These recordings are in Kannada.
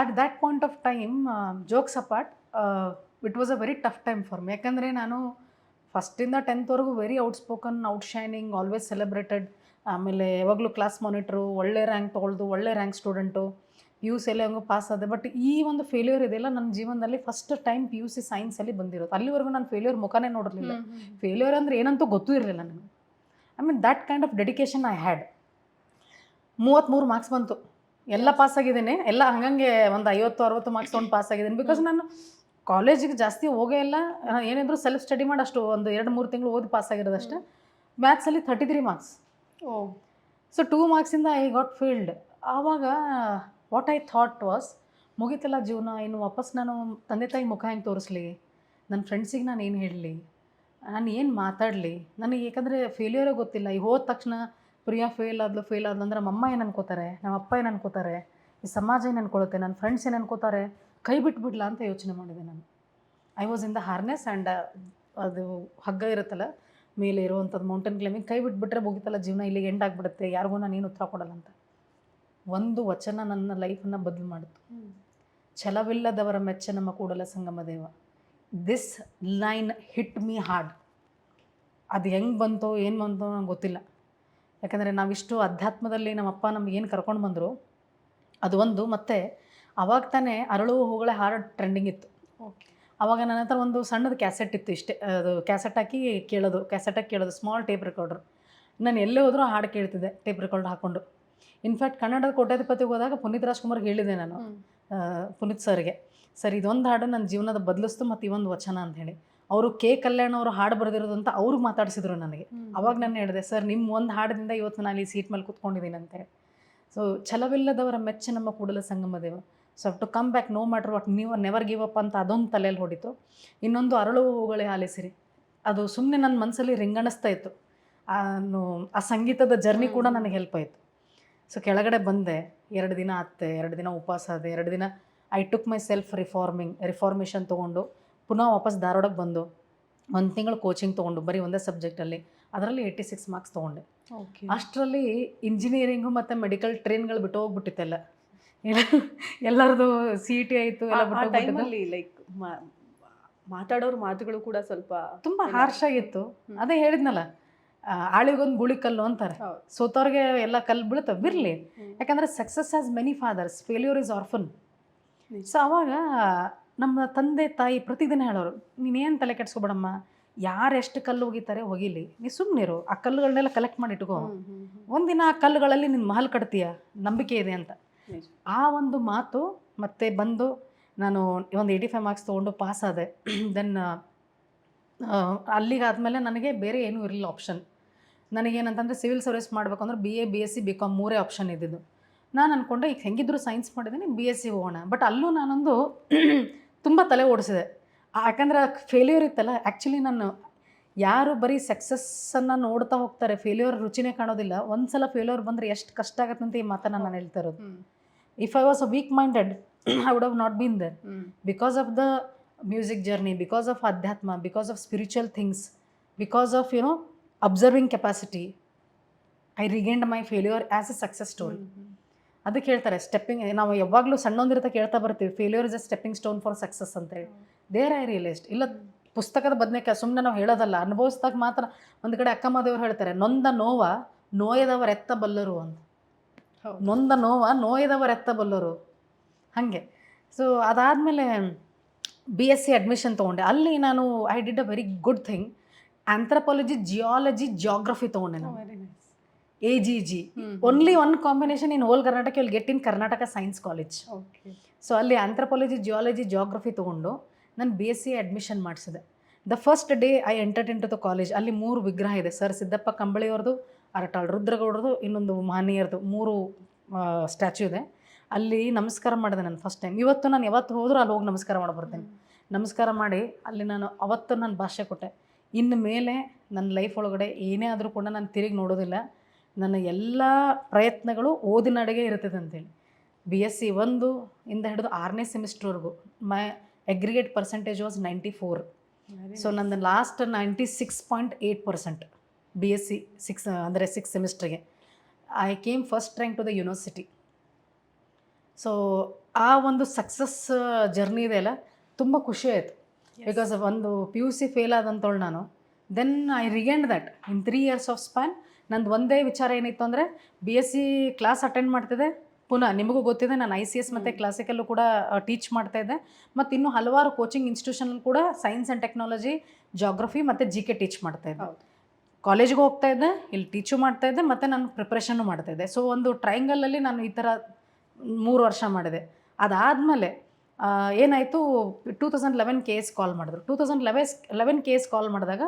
At that point of time jokes apart, it was a very tough time for me. ಯಾಕಂದರೆ ನಾನು ಫಸ್ಟಿಂದ 10th ವೆರಿ ಔಟ್ಸ್ಪೋಕನ್, ಔಟ್ಶೈನಿಂಗ್, ಆಲ್ವೇಸ್ ಸೆಲೆಬ್ರೇಟೆಡ್. ಆಮೇಲೆ ಯಾವಾಗಲೂ ಕ್ಲಾಸ್ ಮಾನಿಟ್ರು, ಒಳ್ಳೆ ರ್ಯಾಂಕ್ ತೊಗೊಳ್ದು, ಒಳ್ಳೆ ರ್ಯಾಂಕ್ ಸ್ಟೂಡೆಂಟು, ಪಿ ಯು ಸಿಯಲ್ಲಿ ಹಂಗೂ ಪಾಸ್ ಆದೆ. ಬಟ್ ಈ ಒಂದು ಫೇಲ್ಯೂರ್ ಇದೆಯಲ್ಲ ನನ್ನ ಜೀವನದಲ್ಲಿ first time P U C ಸೈನ್ಸಲ್ಲಿ ಬಂದಿರೋದು. ಅಲ್ಲಿವರೆಗೂ ನಾನು ಫೇಲ್ಯೂರ್ ಮುಖನೇ ನೋಡಿರಲಿಲ್ಲ. ಫೇಲ್ಯೂರ್ ಅಂದರೆ ಏನಂತೂ ಗೊತ್ತೂ ಇರಲಿಲ್ಲ ನನಗೆ. I mean that kind of dedication I had. 33 marks ಬಂತು, ಎಲ್ಲ ಪಾಸ್ ಆಗಿದ್ದೀನಿ. ಎಲ್ಲ ಹಂಗಂಗೆ ಒಂದು 50-60 ಮಾರ್ಕ್ಸ್ ತೊಗೊಂಡು ಪಾಸ್ ಆಗಿದ್ದೀನಿ. ಬಿಕಾಸ್ ನಾನು ಕಾಲೇಜಿಗೆ ಜಾಸ್ತಿ ಹೋಗೇ ಇಲ್ಲ. ಏನಿದ್ರು ಸೆಲ್ಫ್ ಸ್ಟಡಿ ಮಾಡಿ ಅಷ್ಟು ಒಂದು 2-3 ತಿಂಗಳು ಓದಿ ಪಾಸ್ ಆಗಿರೋದಷ್ಟೇ. ಮ್ಯಾಥ್ಸಲ್ಲಿ 33 ಮಾರ್ಕ್ಸ್. ಸೊ 2 ಮಾರ್ಕ್ಸಿಂದ ಐ ಗಾಟ್ ಫೀಲ್ಡ್. ಆವಾಗ ವಾಟ್ ಐ ಥಾಟ್ ವಾಸ್, ಮುಗಿತಲ್ಲ ಜೀವನ, ಇನ್ನು ವಾಪಸ್ ನಾನು ತಂದೆ ತಾಯಿ ಮುಖ ಹೆಂಗೆ ತೋರಿಸ್ಲಿ, ನನ್ನ ಫ್ರೆಂಡ್ಸಿಗೆ ನಾನು ಏನು ಹೇಳಲಿ, ನಾನು ಏನು ಮಾತಾಡಲಿ, ನನಗೆ ಯಾಕಂದರೆ ಫೇಲ್ಯೂರೇ ಗೊತ್ತಿಲ್ಲ. ಈಗ ಹೋದ ತಕ್ಷಣ ಪ್ರಿಯಾ ಫೇಲ್ ಆದ್ಲು ಅಂದ್ರೆ ನಮ್ಮಮ್ಮ ಏನು ಅನ್ಕೋತಾರೆ, ನಮ್ಮ ಅಪ್ಪ ಏನು ಅನ್ಕೋತಾರೆ, ಈ ಸಮಾಜ ಏನು ಅನ್ಕೊಳ್ಳುತ್ತೆ, ನನ್ನ ಫ್ರೆಂಡ್ಸ್ ಏನು ಅನ್ಕೋತಾರೆ, ಕೈ ಬಿಟ್ಬಿಡ್ಲಾ ಅಂತ ಯೋಚನೆ ಮಾಡಿದೆ ನಾನು. I was in the harness and ಅದು ಹಗ್ಗ ಇರುತ್ತಲ್ಲ ಮೇಲೆ ಇರುವಂಥದ್ದು ಮೌಂಟೇನ್ ಕ್ಲೈಂಬಿಂಗ್, ಕೈ ಬಿಟ್ಬಿಟ್ರೆ ಮುಗಿತಲ್ಲ ಜೀವನ, ಇಲ್ಲಿಗೆ ಎಂಡ್ ಆಗಿಬಿಡುತ್ತೆ, ಯಾರಿಗೂ ನಾನು ಏನು ಉತ್ತರ ಕೊಡಲ್ಲ ಅಂತ. ಒಂದು ವಚನ ನನ್ನ ಲೈಫನ್ನು ಬದಲು ಮಾಡಿತು. ಛಲವಿಲ್ಲದವರ ಮೆಚ್ಚ ನಮ್ಮ ಕೂಡಲ ಸಂಗಮ ದೇವ. This line hit me hard. ಅದು ಹೆಂಗೆ ಬಂತೋ ಏನು ಬಂತೋ ನಂಗೆ ಗೊತ್ತಿಲ್ಲ. ಯಾಕಂದರೆ ನಾವಿಷ್ಟು ಅಧ್ಯಾತ್ಮದಲ್ಲಿ ನಮ್ಮಪ್ಪ ನಮ್ಗೆ ಏನು ಕರ್ಕೊಂಡು ಬಂದರು ಅದು ಒಂದು. ಮತ್ತು ಅವಾಗ ತಾನೇ ಅರಳು ಹೂಗಳ ಹಾಡು ಟ್ರೆಂಡಿಂಗ್ ಇತ್ತು. ಆವಾಗ ನನ್ನ ಹತ್ರ ಒಂದು ಸಣ್ಣದು ಕ್ಯಾಸೆಟ್ ಇತ್ತು, ಇಷ್ಟೇ. ಅದು ಕ್ಯಾಸೆಟ್ ಹಾಕಿ ಕೇಳೋದು ಸ್ಮಾಲ್ ಟೇಪ್ ರೆಕಾರ್ಡ್ರು. ನಾನು ಎಲ್ಲೇ ಹೋದರೂ ಹಾಡು ಕೇಳ್ತಿದ್ದೆ ಟೇಪ್ ರೆಕಾರ್ಡ್ ಹಾಕ್ಕೊಂಡು. ಇನ್ಫ್ಯಾಕ್ಟ್ ಕನ್ನಡದ ಕೋಟ್ಯಾಧಿಪತಿಗೆ ಹೋದಾಗ ಪುನೀತ್ ರಾಜ್ಕುಮಾರ್ಗೆ ಹೇಳಿದೆ ನಾನು, ಪುನೀತ್ ಸರ್ಗೆ, ಸರ್ ಇದೊಂದು ಹಾಡು ನನ್ನ ಜೀವನದ ಬದಲಿಸ್ತು ಮತ್ತು ಇವೊಂದು ವಚನ ಅಂತ ಹೇಳಿ. ಅವರು ಕೆ ಕಲ್ಯಾಣ್ ಅವರು ಹಾಡು ಬರೆದಿರೋದು ಅಂತ ಅವ್ರಿಗೆ ಮಾತಾಡಿಸಿದ್ರು ನನಗೆ. ಅವಾಗ ನಾನು ಹೇಳಿದೆ, ಸರ್ ನಿಮ್ಮ ಒಂದು ಹಾಡಿನಿಂದ ಇವತ್ತು ನಾನು ಈ ಸೀಟ್ ಮೇಲೆ ಕೂತ್ಕೊಂಡಿದ್ದೀನಿ ಅಂತೇಳಿ. ಸೊ ಛಲವಿಲ್ಲದವರ ಮೆಚ್ಚ ನಮ್ಮ Kudala Sangama Deva. So to come back no matter what, ನೀವು ನೆವರ್ ಗಿವ್ ಅಪ್ ಅಂತ ಅದೊಂದು ತಲೆಯಲ್ಲಿ ಹೊಡಿತು. ಇನ್ನೊಂದು ಅರಳು ಹೂಗಳೇ ಆಲಿಸಿರಿ, ಅದು ಸುಮ್ಮನೆ ನನ್ನ ಮನಸ್ಸಲ್ಲಿ ರಿಂಗಣಿಸ್ತಾ ಇತ್ತು. ಆ ಸಂಗೀತದ ಜರ್ನಿ ಕೂಡ ನನಗೆ ಹೆಲ್ಪ್ ಆಯಿತು. ಸೊ ಕೆಳಗಡೆ ಬಂದೆ, 2 ದಿನ ಅತ್ತೆ, 2 ದಿನ ಉಪವಾಸ ಆದೆ, 2 ದಿನ I took my self reformation ತೊಗೊಂಡು ಪುನಃ ವಾಪಸ್ ಧಾರವಾಡಕ್ಕೆ ಬಂದು 1 ತಿಂಗಳು ಕೋಚಿಂಗ್ ತೊಗೊಂಡು ಬರೀ ಒಂದೇ ಸಬ್ಜೆಕ್ಟಲ್ಲಿ, ಅದರಲ್ಲಿ 86 ಮಾರ್ಕ್ಸ್ ತೊಗೊಂಡೆ. ಅಷ್ಟರಲ್ಲಿ ಇಂಜಿನಿಯರಿಂಗು ಮತ್ತು ಮೆಡಿಕಲ್ ಟ್ರೈನ್ಗಳು ಬಿಟ್ಟು ಹೋಗ್ಬಿಟ್ಟಿತ್ತೆಲ್ಲ. ಎಲ್ಲರದು CET ಆಯಿತು, ಎಲ್ಲ ಟೈಮಲ್ಲಿ ಲೈಕ್ ಮಾತಾಡೋರ ಮಾತುಗಳು ಕೂಡ ಸ್ವಲ್ಪ ತುಂಬ ಹಾರ್ಶ್ ಆಗಿತ್ತು. ಅದೇ ಹೇಳಿದ್ನಲ್ಲ, ಆಳಿಗೊಂದು ಗುಳಿ ಕಲ್ಲು ಅಂತಾರೆ. ಸೋತವ್ರಿಗೆ ಎಲ್ಲ ಕಲ್ಲು ಬೀಳುತ್ತವೆ, ಬಿರಲಿ. ಯಾಕಂದರೆ success has many fathers, failure is orphan. So ಆವಾಗ ನಮ್ಮ ತಂದೆ ತಾಯಿ ಪ್ರತಿದಿನ ಹೇಳೋರು, ನೀನೇನು ತಲೆ ಕೆಡ್ಸ್ಕೊಬೇಡಮ್ಮ, ಯಾರು ಎಷ್ಟು ಕಲ್ಲು ಹೋಗಿತಾರೆ ಹೋಗಿಲಿ, ನೀ ಸುಮ್ಮನಿರು, ಆ ಕಲ್ಲುಗಳನ್ನೆಲ್ಲ ಕಲೆಕ್ಟ್ ಮಾಡಿ ಇಟ್ಕೋ, ಒಂದಿನ ಆ ಕಲ್ಲುಗಳಲ್ಲಿ ನಿನ್ನ ಮಹಲ್ ಕಟ್ತೀಯ, ನಂಬಿಕೆ ಇದೆ ಅಂತ. ಆ ಒಂದು ಮಾತು ಮತ್ತೆ ಬಂದು ನಾನು ಒಂದು 85 ಮಾರ್ಕ್ಸ್ ತೊಗೊಂಡು ಪಾಸ್ ಆದೆ. ದೆನ್ ಅಲ್ಲಿಗಾದಮೇಲೆ ನನಗೆ ಬೇರೆ ಏನೂ ಇರಲಿಲ್ಲ ಆಪ್ಷನ್. ನನಗೇನಂತಂದರೆ ಸಿವಿಲ್ ಸರ್ವಿಸ್ ಮಾಡಬೇಕಂದ್ರೆ BA BSc BCom 3 ಆಪ್ಷನ್ ಇದ್ದಿದ್ದು. ನಾನು ಅಂದ್ಕೊಂಡೆ ಈಗ ಹೆಂಗಿದ್ರು ಸೈನ್ಸ್ ಮಾಡಿದ್ದೀನಿ, BSc ಹೋಗೋಣ. ಬಟ್ ಅಲ್ಲೂ ನಾನೊಂದು ತುಂಬ ತಲೆ ಓಡಿಸಿದೆ. ಯಾಕಂದರೆ ಫೇಲ್ಯೂರ್ ಇತ್ತಲ್ಲ. ಆ್ಯಕ್ಚುಲಿ ನಾನು, ಯಾರು ಬರೀ ಸಕ್ಸಸ್ಸನ್ನು ನೋಡ್ತಾ ಹೋಗ್ತಾರೆ, ಫೇಲ್ಯೂರ್ ರುಚಿನೇ ಕಾಣೋದಿಲ್ಲ. ಒಂದು ಸಲ ಫೇಲ್ಯೂರ್ ಬಂದರೆ ಎಷ್ಟು ಕಷ್ಟ ಆಗುತ್ತೆ ಅಂತ ಈ ಮಾತನ್ನು ನಾನು ಹೇಳ್ತಾ ಇರೋದು. If I was a weak minded I would have not been there. Because of the music journey, because of ಅಧ್ಯಾತ್ಮ, because of spiritual things, because of observing capacity, I regained my failure as a success story. ಅದಕ್ಕೆ ಹೇಳ್ತಾರೆ ಸ್ಟೆಪ್ಪಿಂಗ್, ನಾವು ಯಾವಾಗಲೂ ಸಣ್ಣೊಂದಿರ್ತಾ ಕೇಳ್ತಾ ಬರ್ತೀವಿ, failure is a stepping stone for success ಅಂತೇಳಿ. There I realised. ಇಲ್ಲ ಪುಸ್ತಕದ ಬದನೇಕಾಯಿ ಸುಮ್ಮನೆ ನಾವು ಹೇಳೋದಲ್ಲ, ಅನುಭವಿಸಿದಾಗ ಮಾತ್ರ. ಒಂದು ಕಡೆ ಅಕ್ಕಮ್ಮದೇವ್ರು ಹೇಳ್ತಾರೆ, ನೊಂದ ನೋವ ನೋಯದವರೆತ್ತ ಬಲ್ಲರು ಅಂತ. ನೊಂದ ನೋವ ನೋಯದವರೆತ್ತ ಬಲ್ಲರು, ಹಾಗೆ. ಸೊ ಅದಾದಮೇಲೆ BSc ಅಡ್ಮಿಷನ್ ತೊಗೊಂಡೆ. ಅಲ್ಲಿ ನಾನು I did a very good thing. Anthropology, geology, geography ತೊಗೊಂಡೆ ನಾನು. AGG. Only one combination in whole Karnataka, will get in Karnataka Science College. So ಅಲ್ಲಿ ಆಂಥ್ರಪಾಲಜಿ, ಜಿಯಾಲಜಿ, ಜಿಯೋಗ್ರಫಿ ತೊಗೊಂಡು ನಾನು BSc ಅಡ್ಮಿಷನ್ ಮಾಡಿಸಿದೆ. The first day I entered into the college. ಅಲ್ಲಿ 3 ವಿಗ್ರಹ ಇದೆ, ಸರ್ ಸಿದ್ದಪ್ಪ ಕಂಬಳಿಯವ್ರದ್ದು, ಅರಟಾಳ್ ರುದ್ರಗೌಡರದು, ಇನ್ನೊಂದು ಮಹನೀಯರದು, 3 ಸ್ಟ್ಯಾಚ್ಯೂ ಇದೆ. ಅಲ್ಲಿ ನಮಸ್ಕಾರ ಮಾಡಿದೆ ನಾನು ಫಸ್ಟ್ ಟೈಮ್. ಇವತ್ತು ನಾನು ಯಾವತ್ತು ಹೋದರೂ ಅಲ್ಲಿ ಹೋಗಿ ನಮಸ್ಕಾರ ಮಾಡಿ ಬರ್ತೀನಿ. ನಮಸ್ಕಾರ ಮಾಡಿ ಅಲ್ಲಿ ನಾನು ಅವತ್ತು ನಾನು ಭಾಷೆ ಕೊಟ್ಟೆ, ಇನ್ನು ಮೇಲೆ ನನ್ನ ಲೈಫ್ ಒಳಗಡೆ ಏನೇ ಆದರೂ ಕೂಡ ನಾನು ತಿರುಗಿ ನೋಡೋದಿಲ್ಲ, ನನ್ನ ಎಲ್ಲ ಪ್ರಯತ್ನಗಳು ಓದಿನಡೆಗೆ ಇರ್ತದೆ ಅಂತೇಳಿ. BSc 1 ಇಂದ ಹಿಡಿದು 6ನೇ ಸೆಮಿಸ್ಟ್ರ್ವರೆಗೂ my aggregate percentage was 94. So ನಂದು ಲಾಸ್ಟ್ 96.8% BSc 6 ಸೆಮಿಸ್ಟ್ರಿಗೆ. I came first rank to the university. So ಆ ಒಂದು ಸಕ್ಸಸ್ ಜರ್ನಿ ಇದೆಯಲ್ಲ ತುಂಬ ಖುಷಿ ಆಯಿತು. ಬಿಕಾಸ್ ಒಂದು PUC ಫೇಲ್ ಆದಂಥವಳು ನಾನು. Then I regained that in 3 years of span. ನಂದು ಒಂದೇ ವಿಚಾರ ಏನಿತ್ತು ಅಂದರೆ BSc ಕ್ಲಾಸ್ ಅಟೆಂಡ್ ಮಾಡ್ತಿದ್ದೆ, ಪುನಃ ನಿಮಗೂ ಗೊತ್ತಿದೆ ನಾನು ICS ಮತ್ತು ಕ್ಲಾಸಿಕಲ್ಲು ಕೂಡ ಟೀಚ್ ಮಾಡ್ತಾಯಿದ್ದೆ, ಮತ್ತು ಇನ್ನೂ ಹಲವಾರು ಕೋಚಿಂಗ್ ಇನ್ಸ್ಟಿಟ್ಯೂಷನ್ ಕೂಡ ಸೈನ್ಸ್ ಆ್ಯಂಡ್ ಟೆಕ್ನಾಲಜಿ, ಜಾಗ್ರಫಿ ಮತ್ತು GK ಟೀಚ್ ಮಾಡ್ತಾಯಿದ್ದೆ. ಕಾಲೇಜಿಗೆ ಹೋಗ್ತಾಯಿದ್ದೆ, ಇಲ್ಲಿ ಟೀಚು ಮಾಡ್ತಾಯಿದ್ದೆ, ಮತ್ತು ನಾನು ಪ್ರಿಪ್ರೇಷನ್ನು ಮಾಡ್ತಾಯಿದ್ದೆ. ಸೊ ಒಂದು ಟ್ರಯಾಂಗಲಲ್ಲಿ ನಾನು ಈ ಥರ 3 ವರ್ಷ ಮಾಡಿದೆ. ಅದಾದಮೇಲೆ ಏನಾಯಿತು, 2011 KS ಕಾಲ್ ಮಾಡಿದ್ರು. 2011 KS ಕಾಲ್ ಮಾಡಿದಾಗ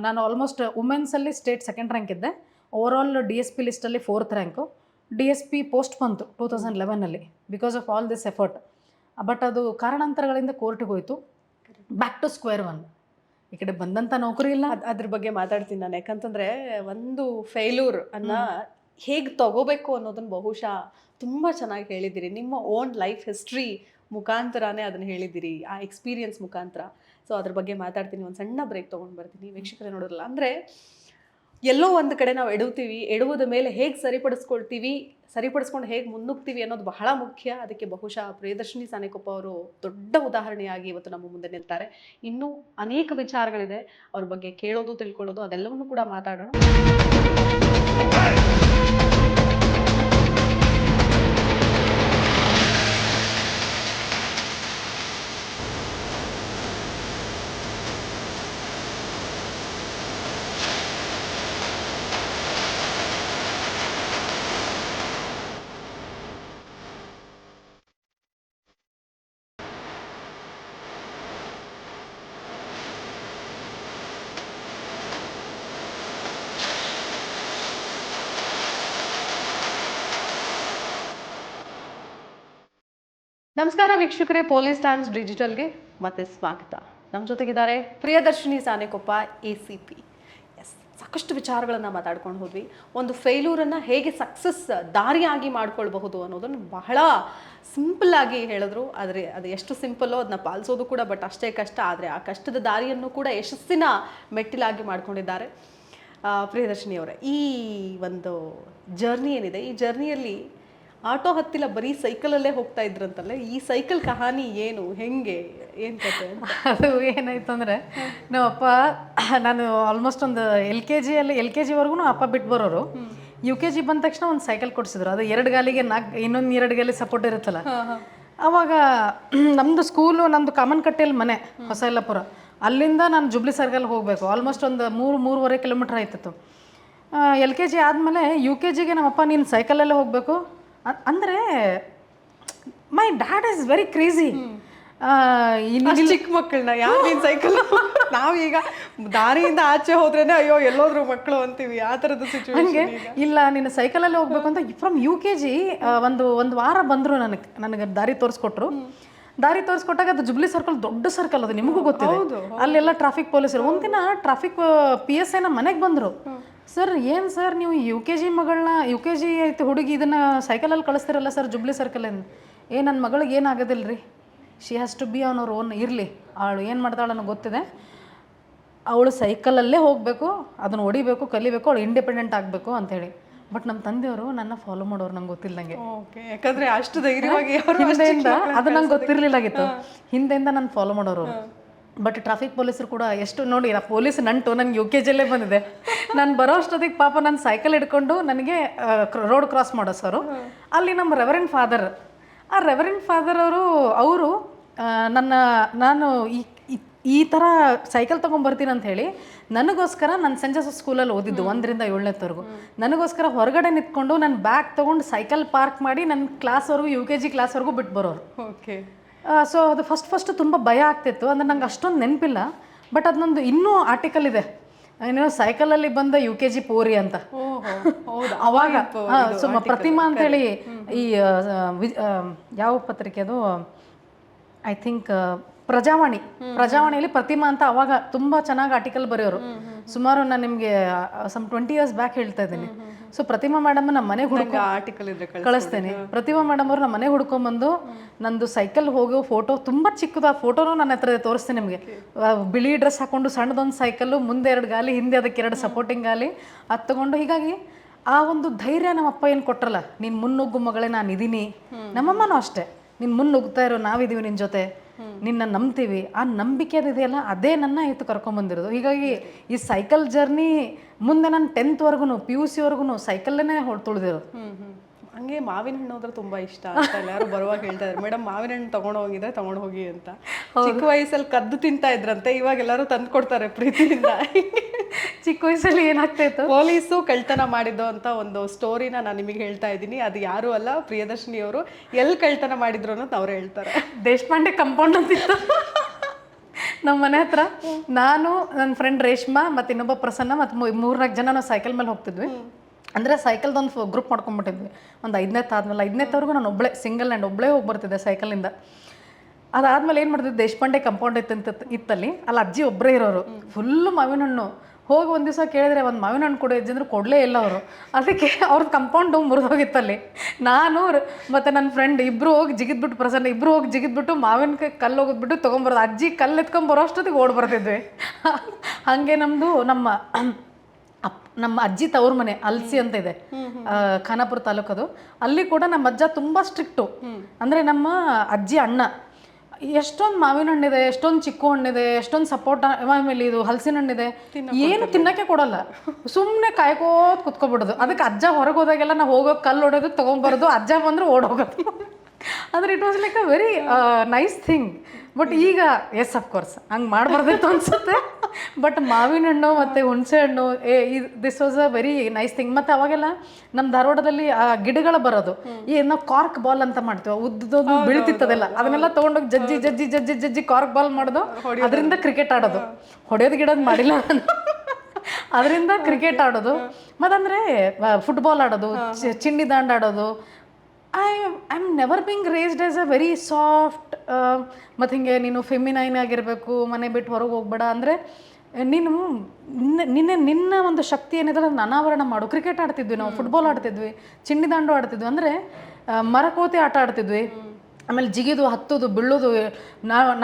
ನಾನು ಆಲ್ಮೋಸ್ಟ್ ವುಮೆನ್ಸಲ್ಲಿ ಸ್ಟೇಟ್ 2nd ರ್ಯಾಂಕ್ ಇದ್ದೆ. ಓವರಾಲ್ DSP ಲಿಸ್ಟಲ್ಲಿ 4th ರ್ಯಾಂಕು. DSP ಪೋಸ್ಟ್ ಬಂತು 2011 because of all this effort. But ಅದು ಕಾರಣಾಂತರಗಳಿಂದ ಕೋರ್ಟಿಗೆ ಹೋಯಿತು. Back to square one. ಈ ಕಡೆ ಬಂದಂಥ ನೌಕರಿ ಇಲ್ಲ. ಅದ್ರ ಬಗ್ಗೆ ಮಾತಾಡ್ತೀನಿ ನಾನು. ಯಾಕಂತಂದರೆ ಒಂದು ಫೇಲ್ಯೂರ್ ಅನ್ನ ಹೇಗೆ ತಗೋಬೇಕು ಅನ್ನೋದನ್ನು ಬಹುಶಃ ತುಂಬ ಚೆನ್ನಾಗಿ ಹೇಳಿದ್ದೀರಿ. ನಿಮ್ಮ ಓನ್ ಲೈಫ್ ಹಿಸ್ಟ್ರಿ ಮುಖಾಂತರನೇ ಅದನ್ನು ಹೇಳಿದ್ದೀರಿ, ಆ ಎಕ್ಸ್ಪೀರಿಯನ್ಸ್ ಮುಖಾಂತರ. ಸೊ ಅದ್ರ ಬಗ್ಗೆ ಮಾತಾಡ್ತೀನಿ. ಒಂದು ಸಣ್ಣ ಬ್ರೇಕ್ ತೊಗೊಂಡು ಬರ್ತೀನಿ. ವೀಕ್ಷಕರೇ ನೋಡೋಲ್ಲ ಅಂದರೆ ಎಲ್ಲೋ ಒಂದು ಕಡೆ ನಾವು ಎಡುತ್ತೀವಿ, ಎಡುವುದ ಮೇಲೆ ಹೇಗೆ ಸರಿಪಡಿಸ್ಕೊಂಡು ಹೇಗೆ ಮುನ್ನುಗ್ತೀವಿ ಅನ್ನೋದು ಬಹಳ ಮುಖ್ಯ. ಅದಕ್ಕೆ ಬಹುಶಃ ಪ್ರಿಯದರ್ಶಿನಿ ಸಾನೆಕೊಪ್ಪ ಅವರು ದೊಡ್ಡ ಉದಾಹರಣೆಯಾಗಿ ಇವತ್ತು ನಮ್ಮ ಮುಂದೆ ನಿಲ್ತಾರೆ. ಇನ್ನೂ ಅನೇಕ ವಿಚಾರಗಳಿದೆ, ಅವ್ರ ಬಗ್ಗೆ ಕೇಳೋದು, ತಿಳ್ಕೊಳ್ಳೋದು, ಅದೆಲ್ಲವನ್ನೂ ಕೂಡ ಮಾತಾಡೋಣ. ನಮಸ್ಕಾರ ವೀಕ್ಷಕರೇ, ಪೊಲೀಸ್ ಟೈಮ್ಸ್ ಡಿಜಿಟಲ್ಗೆ ಮತ್ತೆ ಸ್ವಾಗತ. ನಮ್ಮ ಜೊತೆಗಿದ್ದಾರೆ ಪ್ರಿಯದರ್ಶಿನಿ ಸಾನೆಕೊಪ್ಪ, ACP. ಎಸ್, ಸಾಕಷ್ಟು ವಿಚಾರಗಳನ್ನು ಮಾತಾಡ್ಕೊಂಡು ಹೋದ್ವಿ. ಒಂದು ಫೇಲ್ಯೂರನ್ನು ಹೇಗೆ ಸಕ್ಸಸ್ ದಾರಿಯಾಗಿ ಮಾಡ್ಕೊಳ್ಬಹುದು ಅನ್ನೋದನ್ನು ಬಹಳ ಸಿಂಪಲ್ಲಾಗಿ ಹೇಳಿದ್ರು. ಆದರೆ ಅದು ಎಷ್ಟು ಸಿಂಪಲ್ಲೋ ಅದನ್ನ ಪಾಲಿಸೋದು ಕೂಡ ಬಟ್ ಅಷ್ಟೇ ಕಷ್ಟ. ಆದರೆ ಆ ಕಷ್ಟದ ದಾರಿಯನ್ನು ಕೂಡ ಯಶಸ್ಸಿನ ಮೆಟ್ಟಿಲಾಗಿ ಮಾಡ್ಕೊಂಡಿದ್ದಾರೆ ಪ್ರಿಯದರ್ಶಿನಿ ಅವರೇ. ಈ ಒಂದು ಜರ್ನಿ ಏನಿದೆ, ಈ ಜರ್ನಿಯಲ್ಲಿ ಆಟೋ ಹತ್ತಿಲ್ಲ, ಬರೀ ಸೈಕಲಲ್ಲೇ ಹೋಗ್ತಾ ಇದ್ರಂತಲ್ಲ, ಈ ಸೈಕಲ್ ಕಹಾನಿ ಏನು, ಹೆಂಗೆ, ಏನು ಕತೆ? ಅದು ಏನಾಯ್ತು ಅಂದರೆ, ನಮ್ಮಪ್ಪ, ನಾನು ಆಲ್ಮೋಸ್ಟ್ ಒಂದು LKGವರೆಗೂ ಅಪ್ಪ ಬಿಟ್ಟು ಬರೋರು. UKG ಬಂದ ತಕ್ಷಣ ಒಂದು ಸೈಕಲ್ ಕೊಡಿಸಿದ್ರು. ಅದು 2 ಗಾಲಿಗೆ ಇನ್ನೊಂದು 2 ಗಾಲಿ ಸಪೋರ್ಟ್ ಇರುತ್ತಲ್ಲ. ಆವಾಗ ನಮ್ಮದು ಸ್ಕೂಲು, ನಮ್ಮದು ಕಾಮನ್ಕಟ್ಟೆಯಲ್ಲಿ ಮನೆ, ಹೊಸ ಯಲ್ಲಾಪುರ. ಅಲ್ಲಿಂದ ನಾನು ಜುಬ್ಲಿ ಸರ್ಕಲ್ಗೆ ಹೋಗಬೇಕು. ಆಲ್ಮೋಸ್ಟ್ ಒಂದು 3-3.5 ಕಿಲೋಮೀಟ್ರ್ ಆಯ್ತಿತ್ತು. LKG ಆದಮೇಲೆ UKGಗೆ ನಮ್ಮಪ್ಪ ನೀನು ಸೈಕಲಲ್ಲೇ ಹೋಗಬೇಕು ಅಂದರೆ, my dad is very crazy. ಚಿಕ್ಕ ಮಕ್ಕಳನ್ನ ಯಾರು ಸೈಕಲ್, ನಾವೀಗ ದಾರಿಯಿಂದ ಆಚೆ ಹೋದ್ರೇನೆ ಅಯ್ಯೋ ಎಲ್ಲೋದ್ರು ಮಕ್ಕಳು ಅಂತೀವಿ, ಆ ಥರದ ಸಿಚುವೇಶನ್. ಇಲ್ಲ, ನೀನು ಸೈಕಲಲ್ಲೇ ಹೋಗ್ಬೇಕು ಅಂತ ಫ್ರಮ್ UKG ಒಂದು ವಾರ ಬಂದರು. ನನಗೆ ದಾರಿ ತೋರಿಸ್ಕೊಟ್ರು. ದಾರಿ ತೋರಿಸ್ಕೊಟ್ಟಾಗ ಅದು ಜುಬ್ಲಿ ಸರ್ಕಲ್ ದೊಡ್ಡ ಸರ್ಕಲ್, ಅದು ನಿಮಗೂ ಗೊತ್ತಿದೆ. ಅಲ್ಲೆಲ್ಲ ಟ್ರಾಫಿಕ್ ಪೊಲೀಸರು. ಒಂದಿನ ಟ್ರಾಫಿಕ್ PSI ನಮ್ಮ ಮನೆಗೆ ಬಂದರು. ಸರ್, ಏನು ಸರ್ ನೀವು UKG ಮಗಳನ್ನ, UKG ಐತೆ ಹುಡುಗಿ, ಇದನ್ನು ಸೈಕಲಲ್ಲಿ ಕಳಿಸ್ತಿರಲ್ಲ ಸರ್ ಜುಬ್ಲಿ ಸರ್ಕಲಿಂದ? ನನ್ನ ಮಗಳಿಗೆ ಏನಾಗೋದಿಲ್ಲ ರೀ, she has to be on her own. ಇರಲಿ, ಅವಳು ಏನು ಮಾಡ್ತಾಳೆ ಅನ್ನೋ ಗೊತ್ತಿದೆ. ಅವಳು ಸೈಕಲಲ್ಲೇ ಹೋಗಬೇಕು, ಅದನ್ನು ಹೊಡಿಬೇಕು, ಕಲಿಬೇಕು, ಅವಳು ಇಂಡಿಪೆಂಡೆಂಟ್ ಆಗಬೇಕು ಅಂಥೇಳಿ. ಬಟ್ ನಮ್ಮ ತಂದೆಯವರು ನನ್ನ ಫಾಲೋ ಮಾಡೋರು, ನಂಗೆ ಗೊತ್ತಿಲ್ಲದಂಗೆ. ಯಾಕಂದರೆ ಅಷ್ಟು ಧೈರ್ಯವಾಗಿ ಹಿಂದೆಯಿಂದ ಅದು ನಂಗೆ ಗೊತ್ತಿರಲಿಲ್ಲಾಗಿತ್ತು. ಹಿಂದೆಯಿಂದ ನಾನು ಫಾಲೋ ಮಾಡೋರು. ಬಟ್ ಟ್ರಾಫಿಕ್ ಪೊಲೀಸರು ಕೂಡ ಎಷ್ಟು ನೋಡಿ, ಪೊಲೀಸ್ ನಂಟು ನನಗೆ UKGಯಲ್ಲೇ ಬಂದಿದೆ. ನಾನು ಬರೋ ಅಷ್ಟೊತ್ತಿಗೆ ಪಾಪ ನಾನು ಸೈಕಲ್ ಹಿಡ್ಕೊಂಡು ನನಗೆ ರೋಡ್ ಕ್ರಾಸ್ ಮಾಡೋ ಸರು. ಅಲ್ಲಿ ನಮ್ಮ ರೆವರೆಂಡ್ ಫಾದರ್, ಆ ರೆವರೆಂಡ್ ಫಾದರ್ ಅವರು ನಾನು ಈ ಥರ ಸೈಕಲ್ ತೊಗೊಂಬರ್ತೀನಿ ಅಂತ ಹೇಳಿ ನನಗೋಸ್ಕರ, ನಾನು ಸೆಂಟ್ ಜೋಸೆಫ್ ಸ್ಕೂಲಲ್ಲಿ ಓದಿದ್ದು 1ರಿಂದ 7ನೇವರೆಗೂ. ನನಗೋಸ್ಕರ ಹೊರಗಡೆ ನಿಂತ್ಕೊಂಡು ನನ್ನ ಬ್ಯಾಗ್ ತೊಗೊಂಡು ಸೈಕಲ್ ಪಾರ್ಕ್ ಮಾಡಿ ನನ್ನ ಕ್ಲಾಸ್ವರೆಗೂ, UKG ಕ್ಲಾಸ್ವರೆಗೂ ಬಿಟ್ಟು ಬರೋರು. ಓಕೆ. ಸೊ ಅದು ಫಸ್ಟ್ ತುಂಬ ಭಯ ಆಗ್ತಿತ್ತು. ಅಂದರೆ ನಂಗೆ ಅಷ್ಟೊಂದು ನೆನಪಿಲ್ಲ. ಬಟ್ ಅದನ್ನೊಂದು ಇನ್ನೂ ಆರ್ಟಿಕಲ್ ಇದೆ, ಏನೋ ಸೈಕಲಲ್ಲಿ ಬಂದ UKG ಪೋರಿ ಅಂತ. ಅವಾಗ ಪ್ರತಿಮಾ ಅಂತೇಳಿ ಈ ಯಾವ ಪತ್ರಿಕೆ ಅದು, ಐ ಥಿಂಕ್ ಪ್ರಜಾವಾಣಿಯಲ್ಲಿ ಪ್ರತಿಮಾ ಅಂತ ಅವಾಗ ತುಂಬ ಚೆನ್ನಾಗಿ ಆರ್ಟಿಕಲ್ ಬರೆಯೋರು. ಸುಮಾರು ನಾನು ನಿಮಗೆ 20 years ಬ್ಯಾಕ್ ಹೇಳ್ತಾ ಇದ್ದೀನಿ. ಸೊ ಪ್ರತಿಮಾ ಮೇಡಮ್ ನಮ್ಮ ಮನೆಗೆ ಆರ್ಟಿಕಲ್ ಕಳಿಸ್ತೇನೆ. ಪ್ರತಿಮಾ ಮೇಡಮ್ ಅವ್ರು ನಮ್ಮ ಮನೆಗೆ ಹುಡ್ಕೊಂಬಂದು ನಂದು ಸೈಕಲ್ ಹೋಗೋ ಫೋಟೋ, ತುಂಬ ಚಿಕ್ಕದು ಆ ಫೋಟೋನು ನನ್ನ ಹತ್ರ ತೋರಿಸ್ತೀನಿ ನಿಮಗೆ. ಬಿಳಿ ಡ್ರೆಸ್ ಹಾಕೊಂಡು, ಸಣ್ಣದೊಂದು ಸೈಕಲ್ಲು, ಮುಂದೆ 2 ಗಾಲಿ, ಹಿಂದೆ ಅದಕ್ಕೆ 2 ಸಪೋರ್ಟಿಂಗ್ ಗಾಲಿ, ಅದು ತೊಗೊಂಡು. ಹೀಗಾಗಿ ಆ ಒಂದು ಧೈರ್ಯ ನಮ್ಮಪ್ಪ ಏನು ಕೊಟ್ರಲ್ಲ, ನೀನು ಮುನ್ನುಗ್ಗು ಮಗಳೇ ನಾನು ಇದ್ದೀನಿ. ನಮ್ಮಮ್ಮನೂ ಅಷ್ಟೇ, ನೀನು ಮುನ್ನುಗ್ತಾ ಇರೋ ನಾವಿದ್ದೀವಿ ನಿನ್ನ ಜೊತೆ, ನಿನ್ನ ನಂಬ್ತೀವಿ. ಆ ನಂಬಿಕೆ ಅದಿದೆಯಲ್ಲ, ಅದೇ ನನ್ನ ಇವತ್ತು ಕರ್ಕೊಂಬಂದಿರೋದು. ಹೀಗಾಗಿ ಈ ಸೈಕಲ್ ಜರ್ನಿ ಮುಂದೆ ನಾನು 10th PUC ಸೈಕಲ್ಲೇ ತುಳಿದಿರೋದು. ಹಂಗೆ ಮಾವಿನ ಹಣ್ಣು ಅಂದ್ರೆ ತುಂಬಾ ಇಷ್ಟ ಅಂತ ಎಲ್ಲರೂ ಬರುವಾಗ ಹೇಳ್ತಾ ಇದ್ರು, ಮೇಡಮ್ ಮಾವಿನ ಹಣ್ಣು ತಗೊಂಡು ಹೋಗಿದ್ರೆ ತಗೊಂಡು ಹೋಗಿ ಅಂತ. ಚಿಕ್ಕ ವಯಸ್ಸಲ್ಲಿ ಕದ್ದು ತಿಂತಾ ಇದ್ರಂತೆ, ಇವಾಗ ಎಲ್ಲರೂ ತಂದು ಕೊಡ್ತಾರೆ ಪ್ರೀತಿಯಿಂದ. ಚಿಕ್ಕ ವಯಸ್ಸಲ್ಲಿ ಏನಾಗ್ತಾ ಇತ್ತು, ಪೊಲೀಸು ಕಳ್ತನ ಮಾಡಿದ್ದು ಅಂತ ಒಂದು ಸ್ಟೋರಿನ ನಾನು ನಿಮಗೆ ಹೇಳ್ತಾ ಇದ್ದೀನಿ. ಅದು ಯಾರು ಅಲ್ಲ, ಪ್ರಿಯದರ್ಶಿನಿ ಅವರು. ಎಲ್ಲಿ ಕಳ್ತನ ಮಾಡಿದ್ರು ಅನ್ನೋದು ಅವ್ರು ಹೇಳ್ತಾರೆ. ದೇಶಪಾಂಡೆ ಕಂಪೌಂಡ್ ಅಂತಿತ್ತು ನಮ್ಮ ಮನೆ ಹತ್ರ. ನಾನು, ನನ್ನ ಫ್ರೆಂಡ್ ರೇಷ್ಮಾ ಮತ್ತು ಇನ್ನೊಬ್ಬ ಪ್ರಸನ್ನ ಮತ್ತು 3-4 ಜನ ನಾವು ಸೈಕಲ್ ಮೇಲೆ ಹೋಗ್ತಿದ್ವಿ. ಅಂದರೆ ಸೈಕಲ್ದೊಂದು ಗ್ರೂಪ್ ಮಾಡ್ಕೊಂಡ್ಬಿಟ್ಟಿದ್ವಿ. ಒಂದು 5ನೇತ್ ಆದ್ಮೇಲೆ 5ನೇತ್ವರೆಗೂ ನಾನು ಒಬ್ಬಳೇ ಸಿಂಗಲ್ ಹ್ಯಾಂಡ್ ಒಬ್ಬಳೇ ಹೋಗಿ ಬರ್ತಿದ್ದೆ ಸೈಕಲಿಂದ. ಅದಾದಮೇಲೆ ಏನು ಮಾಡ್ತಿದ್ದೆ, ದೇಶಪಾಂಡೆ ಕಂಪೌಂಡ್ ಇತ್ತಲ್ಲಿ, ಅಲ್ಲಿ ಅಜ್ಜಿ ಒಬ್ಬರೇ ಇರೋರು, ಫುಲ್ಲು ಮಾವಿನ ಹಣ್ಣು. ಹೋಗಿ ಒಂದು ದಿವಸ ಕೇಳಿದ್ರೆ ಒಂದು ಮಾವಿನ ಹಣ್ಣು ಕೊಡಿ ಅಜ್ಜಿ ಅಂದ್ರೆ ಕೊಡಲೇ ಇಲ್ಲ ಅವರು. ಅದಕ್ಕೆ ಅವ್ರದ್ದು ಕಂಪೌಂಡು ಮುರಿದೋಗಿತ್ತಲ್ಲಿ. ನಾನು ಮತ್ತು ನನ್ನ ಫ್ರೆಂಡ್ ಇಬ್ಬರು ಹೋಗಿ ಜಿಗಿದ್ಬಿಟ್ಟು, ಪ್ರಸನ್ನ ಇಬ್ಬರು ಹೋಗಿ ಜಿಗಿದ್ಬಿಟ್ಟು ಮಾವಿನ ಕಲ್ಲು ಹೋಗಿದ್ಬಿಟ್ಟು ತೊಗೊಂಬರೋದು. ಅಜ್ಜಿ ಕಲ್ಲು ಎತ್ಕೊಂಬರೋ ಅಷ್ಟೊತ್ತಿಗೆ ಓಡಿ ಬರ್ತಿದ್ವಿ. ಹಾಗೆ ನಮ್ಮದು ನಮ್ಮ ಅಜ್ಜಿ ತವ್ರ ಮನೆ ಅಲ್ಸಿ ಅಂತ ಇದೆ, ಖಾನಾಪುರ ತಾಲೂಕದು. ಅಲ್ಲಿ ಕೂಡ ನಮ್ಮ ಅಜ್ಜ ತುಂಬ ಸ್ಟ್ರಿಕ್ಟು. ಅಂದರೆ ನಮ್ಮ ಅಜ್ಜಿ ಅಣ್ಣ ಎಷ್ಟೊಂದು ಮಾವಿನ ಹಣ್ಣಿದೆ, ಎಷ್ಟೊಂದು ಚಿಕ್ಕು ಹಣ್ಣಿದೆ, ಎಷ್ಟೊಂದು ಸಪೋಟ, ಆಮೇಲೆ ಇದು ಹಲಸಿನ ಹಣ್ಣಿದೆ, ಏನು ತಿನ್ನಕ್ಕೆ ಕೊಡಲ್ಲ. ಸುಮ್ಮನೆ ಕಾಯ್ಕೋತ್ ಕುತ್ಕೊಬಿಡೋದು. ಅದಕ್ಕೆ ಅಜ್ಜ ಹೊರಗೆ ಹೋದಾಗೆಲ್ಲ ನಾವು ಹೋಗೋದು ಕಲ್ಲು ಹೊಡೋದು ತೊಗೊಂಬರೋದು, ಅಜ್ಜ ಬಂದರೆ ಓಡೋಗೋದು. ಅಂದರೆ it was like a very nice thing. But ಈಗ ಎಸ್ ಅಫ್ಕೋರ್ಸ್ ಹಂಗೆ ಮಾಡಬಾರ್ದಿತ್ತು ಅನ್ಸುತ್ತೆ. ಬಟ್ ಮಾವಿನ ಹಣ್ಣು ಮತ್ತು ಹುಣಸೆ ಹಣ್ಣು, this was a very nice thing. ಮತ್ತು ಅವಾಗೆಲ್ಲ ನಮ್ಮ ಧಾರವಾಡದಲ್ಲಿ ಆ ಗಿಡಗಳು ಬರೋದು, ನಾವು ಕಾರ್ಕ್ ಬಾಲ್ ಅಂತ ಮಾಡ್ತೀವಿ, ಉದ್ದದು ಬೀಳ್ತಿತ್ತದೆಲ್ಲ, ಅದನ್ನೆಲ್ಲ ತೊಗೊಂಡೋಗಿ ಜಜ್ಜಿ ಜಜ್ಜಿ ಜಜ್ಜಿ ಜಜ್ಜಿ ಕಾರ್ಕ್ ಬಾಲ್ ಮಾಡೋದು, ಅದರಿಂದ ಕ್ರಿಕೆಟ್ ಆಡೋದು. ಹೊಡೆಯೋದು ಗಿಡೋದು ಮಾಡಿಲ್ಲ ನಾನು, ಅದರಿಂದ ಕ್ರಿಕೆಟ್ ಆಡೋದು. ಮತ್ತಂದರೆ ಫುಟ್ಬಾಲ್ ಆಡೋದು, ಚಿನ್ನಿ ದಾಂಡು ಆಡೋದು. I am never being raised as a very soft. ಮತ್ತು ಹಿಂಗೆ ನೀನು ಫೆಮಿನೈನ್ ಆಗಿರಬೇಕು, ಮನೆ ಬಿಟ್ಟು ಹೊರಗೆ ಹೋಗ್ಬೇಡ, ಅಂದರೆ ನೀನು ನಿನ್ನ ಒಂದು ಶಕ್ತಿ ಏನಿದೆ ಅದನ್ನು ಅನಾವರಣ ಮಾಡು. ಕ್ರಿಕೆಟ್ ಆಡ್ತಿದ್ವಿ ನಾವು, ಫುಟ್ಬಾಲ್ ಆಡ್ತಿದ್ವಿ, ಚಿನ್ನಿ ದಾಂಡು ಆಡ್ತಿದ್ವಿ, ಅಂದರೆ ಮರಕೋತಿ ಆಟ ಆಡ್ತಿದ್ವಿ. ಆಮೇಲೆ ಜಿಗಿದು ಹತ್ತೋದು ಬೀಳೋದು.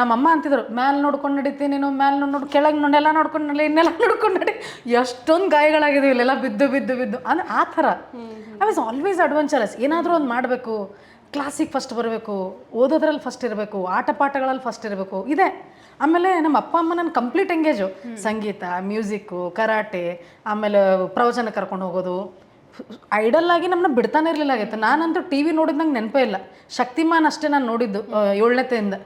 ನಮ್ಮಮ್ಮ ಅಂತಿದ್ರು, ಮ್ಯಾಲೆ ನೋಡ್ಕೊಂಡು ನಡೀತೀನಿ ನೀನು, ಮ್ಯಾಲೆ ನೋಡಿ ಕೆಳಗೆ ನೋಡೆಲ್ಲ ನೋಡ್ಕೊಂಡು ನಡಿ, ಇನ್ನೆಲ್ಲ ನೋಡ್ಕೊಂಡು ನಡಿ. ಎಷ್ಟೊಂದು ಗಾಯಗಳಾಗಿದ್ವಿ ಇಲ್ಲೆಲ್ಲ ಬಿದ್ದು ಬಿದ್ದು ಬಿದ್ದು. ಅಂದರೆ ಆ ಥರ ಐ ವಾಸ್ ಆಲ್ವೇಸ್ ಅಡ್ವೆಂಚರಸ್. ಏನಾದರೂ ಒಂದು ಮಾಡಬೇಕು, ಕ್ಲಾಸಿಗೆ ಫಸ್ಟ್ ಬರಬೇಕು, ಓದೋದ್ರಲ್ಲಿ ಫಸ್ಟ್ ಇರಬೇಕು, ಆಟ ಪಾಠಗಳಲ್ಲಿ ಫಸ್ಟ್ ಇರಬೇಕು, ಇದೆ. ಆಮೇಲೆ ನಮ್ಮ ಅಪ್ಪ ಅಮ್ಮ ನನ್ನ ಕಂಪ್ಲೀಟ್ ಎಂಗೇಜು, ಸಂಗೀತ, ಮ್ಯೂಸಿಕ್ಕು, ಕರಾಟೆ, ಆಮೇಲೆ ಪ್ರವಚನ ಕರ್ಕೊಂಡು ಹೋಗೋದು. ಐಡಲ್ ಆಗಿ ನಮ್ಮನ್ನ ಬಿಡ್ತಾನೆ ಇರಲಿಲ್ಲ ಆಗಿತ್ತು. ನಾನಂತೂ ಟಿ ವಿ ನೋಡಿದ ನಂಗೆ ನೆನಪೇ ಇಲ್ಲ. ಶಕ್ತಿಮಾನ್ ಅಷ್ಟೇ ನಾನು ನೋಡಿದ್ದು 7ನೇತೆಯಿಂದ.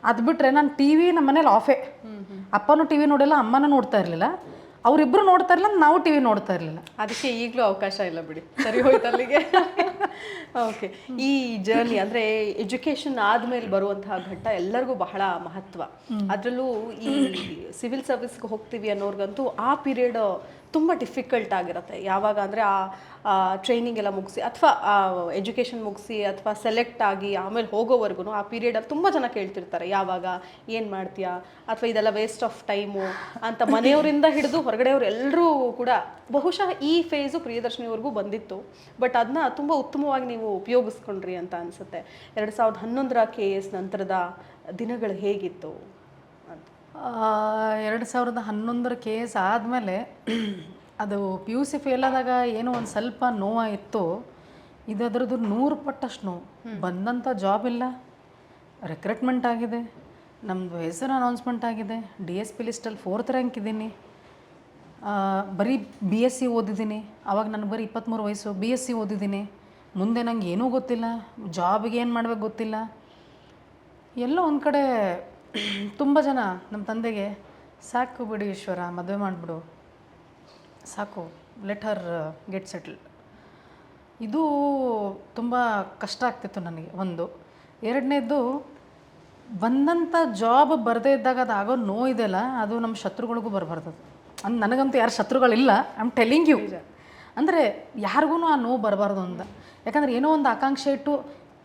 ಅದು ಬಿಟ್ಟರೆ ನಾನು ಟಿ ವಿ ನಮ್ಮ ಮನೇಲಿ ಆಫೇ. ಅಪ್ಪನೂ ಟಿ ವಿ ನೋಡಿಲ್ಲ, ಅಮ್ಮನೂ ನೋಡ್ತಾ ಇರಲಿಲ್ಲ. ಅವರಿಬ್ಬರು ನೋಡ್ತಾ ಇರಲಿಲ್ಲ, ನಾವು ಟಿ ವಿ ನೋಡ್ತಾ ಇರಲಿಲ್ಲ. ಅದಕ್ಕೆ ಈಗಲೂ ಅವಕಾಶ ಇಲ್ಲ ಬಿಡಿ, ಸರಿ ಹೋಯ್ತು ಅಲ್ಲಿಗೆ. ಓಕೆ, ಈ ಜರ್ನಿ ಅಂದರೆ ಎಜುಕೇಷನ್ ಆದಮೇಲೆ ಬರುವಂತಹ ಘಟ್ಟ ಎಲ್ಲರಿಗೂ ಬಹಳ ಮಹತ್ವ. ಅದರಲ್ಲೂ ಈ ಸಿವಿಲ್ ಸರ್ವಿಸ್ಗೆ ಹೋಗ್ತೀವಿ ಅನ್ನೋರ್ಗಂತೂ ಆ ಪೀರಿಯಡ್ ತುಂಬ ಡಿಫಿಕಲ್ಟ್ ಆಗಿರುತ್ತೆ. ಯಾವಾಗ ಅಂದರೆ ಆ ಟ್ರೈನಿಂಗ್ ಎಲ್ಲ ಮುಗಿಸಿ ಅಥವಾ ಎಜುಕೇಷನ್ ಮುಗಿಸಿ ಅಥವಾ ಸೆಲೆಕ್ಟ್ ಆಗಿ ಆಮೇಲೆ ಹೋಗೋವರೆಗೂ ಆ ಪೀರಿಯಡಲ್ಲಿ ತುಂಬ ಜನ ಕೇಳ್ತಿರ್ತಾರೆ, ಯಾವಾಗ ಏನು ಮಾಡ್ತೀಯಾ, ಅಥವಾ ಇದೆಲ್ಲ ವೇಸ್ಟ್ ಆಫ್ ಟೈಮು ಅಂತ ಮನೆಯವರಿಂದ ಹಿಡಿದು ಹೊರಗಡೆಯವರು ಎಲ್ಲರೂ ಕೂಡ. ಬಹುಶಃ ಈ ಫೇಸು ಪ್ರಿಯದರ್ಶಿನಿವರೆಗೂ ಬಂದಿತ್ತು, ಬಟ್ ಅದನ್ನ ತುಂಬ ಉತ್ತಮವಾಗಿ ನೀವು ಉಪಯೋಗಿಸ್ಕೊಂಡ್ರಿ ಅಂತ ಅನಿಸುತ್ತೆ. 2011ರ KS ನಂತರದ ದಿನಗಳು ಹೇಗಿತ್ತು ಅಂತ? 2011ರ KS ಆದಮೇಲೆ ಅದು PUC ಫೇಲ್ ಆದಾಗ ಏನೋ ಒಂದು ಸ್ವಲ್ಪ ನೋವಾಯಿತು. ಇದು ಅದರದ್ದು 100 ಪಟ್ಟಷ್ಟು ನೋವು. ಬಂದಂಥ ಜಾಬ್ ಇಲ್ಲ, ರಿಕ್ರೂಟ್ಮೆಂಟ್ ಆಗಿದೆ, ನಮ್ಮದು ಹೆಸರು ಅನೌನ್ಸ್ಮೆಂಟ್ ಆಗಿದೆ, DSP ಲಿಸ್ಟಲ್ಲಿ 4th ರ್ಯಾಂಕ್ ಇದ್ದೀನಿ, ಬರೀ BSc ಓದಿದ್ದೀನಿ. ಆವಾಗ ನನಗೆ ಬರೀ 23 ವಯಸ್ಸು, BSc ಓದಿದ್ದೀನಿ. ಮುಂದೆ ನಂಗೆ ಏನೂ ಗೊತ್ತಿಲ್ಲ, ಜಾಬಿಗೆ ಏನು ಮಾಡ್ಬೇಕು ಗೊತ್ತಿಲ್ಲ. ಎಲ್ಲೋ ಒಂದು ಕಡೆ ತುಂಬ ಜನ ನಮ್ಮ ತಂದೆಗೆ, ಸಾಕು ಬಿಡಿ ಈಶ್ವರ, ಮದುವೆ ಮಾಡಿಬಿಡು, ಸಾಕು, ಲೆಟ್ ಹರ್ ಗೆಟ್ ಸೆಟಲ್ಡ್. ಇದು ತುಂಬ ಕಷ್ಟ ಆಗ್ತಿತ್ತು ನನಗೆ. ಒಂದು ಎರಡನೇದು, ಬಂದಂಥ ಜಾಬ್ ಬರದೇ ಇದ್ದಾಗ ಅದು ಆಗೋ ನೋವು ಇದೆಯಲ್ಲ, ಅದು ನಮ್ಮ ಶತ್ರುಗಳಿಗೂ ಬರಬಾರ್ದು. ಅಂದ್ ನನಗಂತೂ ಯಾರು ಶತ್ರುಗಳಿಲ್ಲ, ಐ ಆಮ್ ಟೆಲ್ಲಿಂಗ್ ಯು. ಅಂದರೆ ಯಾರಿಗೂ ಆ ನೋವು ಬರಬಾರ್ದು ಅಂತ. ಯಾಕಂದರೆ ಏನೋ ಒಂದು ಆಕಾಂಕ್ಷೆ ಇಟ್ಟು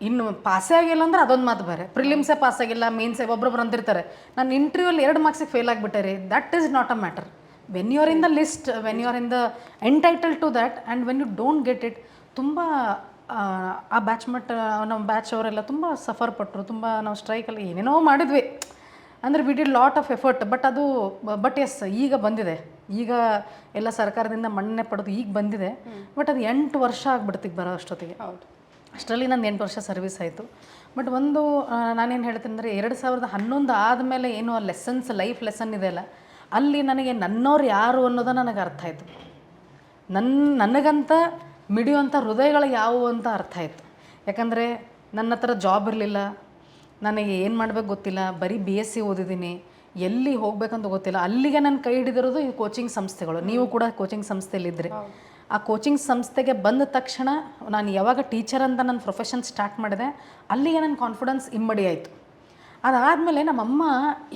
ಇನ್ನು ಪಾಸೇ ಆಗಿಲ್ಲ ಅಂದ್ರೆ ಅದೊಂದು ಮಾತು ಬೇರೆ. ಪ್ರಿಲಿಮ್ಸೇ ಪಾಸ್ ಆಗಿಲ್ಲ, ಮೇನ್ಸೇ ಒಬ್ಬೊಬ್ರು ಅಂತಿರ್ತಾರೆ, ನಾನು ಇಂಟರ್ವ್ಯೂಲ್ಲಿ 2 ಮಾರ್ಕ್ಸಿಗೆ ಫೇಲ್ ಆಗಿಬಿಟ್ಟೆ ರೀ. That is not a matter. When you are in the list, when you are in the entitle to that, and when you don't get it. ತುಂಬ ಆ ನಮ್ಮ ಬ್ಯಾಚ್ ಅವರೆಲ್ಲ ತುಂಬ ಸಫರ್ ಪಟ್ಟರು. ತುಂಬ ನಾವು ಸ್ಟ್ರೈಕಲ್ಲಿ ಏನೇನೋ ಮಾಡಿದ್ವಿ, ಅಂದರೆ we did lot of effort. But yes, ಈಗ ಬಂದಿದೆ. ಈಗ ಎಲ್ಲ ಸರ್ಕಾರದಿಂದ ಮನ್ನಣೆ ಪಡೆದು ಈಗ ಬಂದಿದೆ. ಬಟ್ ಅದು 8 ವರ್ಷ ಆಗ್ಬಿಡ್ತಿಗೆ ಬರೋ ಅಷ್ಟೊತ್ತಿಗೆ. ಹೌದು. ಅಷ್ಟರಲ್ಲಿ ನಂದು 8 ವರ್ಷ ಸರ್ವಿಸ್ ಆಯಿತು. ಬಟ್ ಒಂದು ನಾನೇನು ಹೇಳ್ತೀನಿ ಅಂದರೆ 2011 ಆದಮೇಲೆ ಏನು ಆ ಲೆಸನ್ಸ್, ಲೈಫ್ ಲೆಸನ್ ಇದೆಯಲ್ಲ, ಅಲ್ಲಿ ನನಗೆ ನನ್ನವ್ರು ಯಾರು ಅನ್ನೋದು ನನಗೆ ಅರ್ಥ ಆಯಿತು. ನನಗಂತ ಮಿಡಿಯುವಂಥ ಹೃದಯಗಳು ಯಾವುವು ಅಂತ ಅರ್ಥ ಆಯಿತು. ಯಾಕಂದರೆ ನನ್ನ ಹತ್ರ ಜಾಬ್ ಇರಲಿಲ್ಲ, ನನಗೆ ಏನು ಮಾಡಬೇಕು ಗೊತ್ತಿಲ್ಲ, ಬರೀ BSc ಓದಿದ್ದೀನಿ, ಎಲ್ಲಿ ಹೋಗ್ಬೇಕಂತ ಗೊತ್ತಿಲ್ಲ. ಅಲ್ಲಿಗೆ ನನ್ನ ಕೈ ಹಿಡಿದಿರೋದು ಈ ಕೋಚಿಂಗ್ ಸಂಸ್ಥೆಗಳು. ನೀವು ಕೂಡ ಕೋಚಿಂಗ್ ಸಂಸ್ಥೆಯಲ್ಲಿದ್ದರೆ, ಆ ಕೋಚಿಂಗ್ ಸಂಸ್ಥೆಗೆ ಬಂದ ತಕ್ಷಣ ನಾನು ಯಾವಾಗ ಟೀಚರ್ ಅಂತ ನನ್ನ ಪ್ರೊಫೆಷನ್ ಸ್ಟಾರ್ಟ್ ಮಾಡಿದೆ, ಅಲ್ಲಿಗೆ ನನ್ನ ಕಾನ್ಫಿಡೆನ್ಸ್ ಇಮ್ಮಡಿ ಆಯಿತು. ಅದಾದಮೇಲೆ ನಮ್ಮಮ್ಮ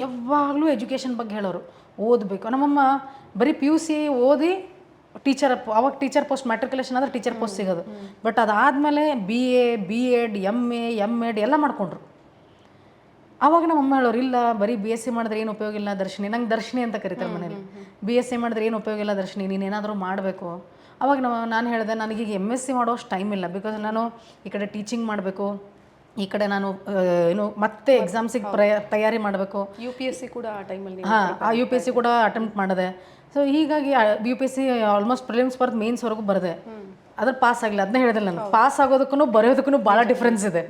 ಯಾವಾಗಲೂ ಎಜುಕೇಷನ್ ಬಗ್ಗೆ ಹೇಳೋರು, ಓದಬೇಕು. ನಮ್ಮಮ್ಮ ಬರೀ PUC ಓದಿ ಅವಾಗ ಟೀಚರ್ ಪೋಸ್ಟ್, ಮ್ಯಾಟ್ರಿಕ್ಯುಲೇಷನ್ ಆದರೆ ಟೀಚರ್ ಪೋಸ್ಟ್ ಸಿಗೋದು. ಬಟ್ ಅದಾದಮೇಲೆ BA, B.Ed, MA, M.Ed ಎಲ್ಲ ಮಾಡಿಕೊಂಡ್ರು. ಆವಾಗ ನಮ್ಮಮ್ಮ ಹೇಳೋರು, ಇಲ್ಲ ಬರೀ BSc ಮಾಡಿದ್ರೆ ಏನು ಉಪಯೋಗ ಇಲ್ಲ ದರ್ಶಿನಿ, ನಂಗೆ ದರ್ಶಿನಿ ಅಂತ ಕರೀತಾರೆ ಮನೇಲಿ. BSc ಮಾಡಿದ್ರೆ ಏನು ಉಪಯೋಗ ಇಲ್ಲ ದರ್ಶಿನಿ, ನೀನೇನಾದರೂ ಮಾಡಬೇಕು. ಅವಾಗ ನಾನು ಹೇಳಿದೆ, ನನಗೀಗ MSc ಮಾಡೋಷ್ಟು ಟೈಮ್ ಇಲ್ಲ. ಬಿಕಾಸ್ ನಾನು ಈ ಕಡೆ ಟೀಚಿಂಗ್ ಮಾಡಬೇಕು, ಈ ಕಡೆ ನಾನು ಮತ್ತೆ ಎಕ್ಸಾಮ್ಸಿಗೆ ತಯಾರಿ ಮಾಡಬೇಕು. UPSC ಕೂಡ ಆ ಟೈಮಲ್ಲಿ. ಹಾಂ, ಆ UPSC ಕೂಡ ಅಟೆಂಪ್ಟ್ ಮಾಡಿದೆ. ಸೊ ಹೀಗಾಗಿ UPSC ಆಲ್ಮೋಸ್ಟ್ ಪ್ರಿಲಿಮ್ಸ್ ಬರ್ದು ಮೇನ್ಸ್ವರೆಗೂ ಬರದೆ, ಅದ್ರ ಪಾಸ್ ಆಗಿಲ್ಲ. ಅದನ್ನೇ ಹೇಳಿದಿಲ್ಲ, ನಾನು ಪಾಸ್ ಆಗೋದಕ್ಕೂ ಬರೆಯೋದಕ್ಕೂ ಭಾಳ ಡಿಫ್ರೆನ್ಸ್ ಇದೆ.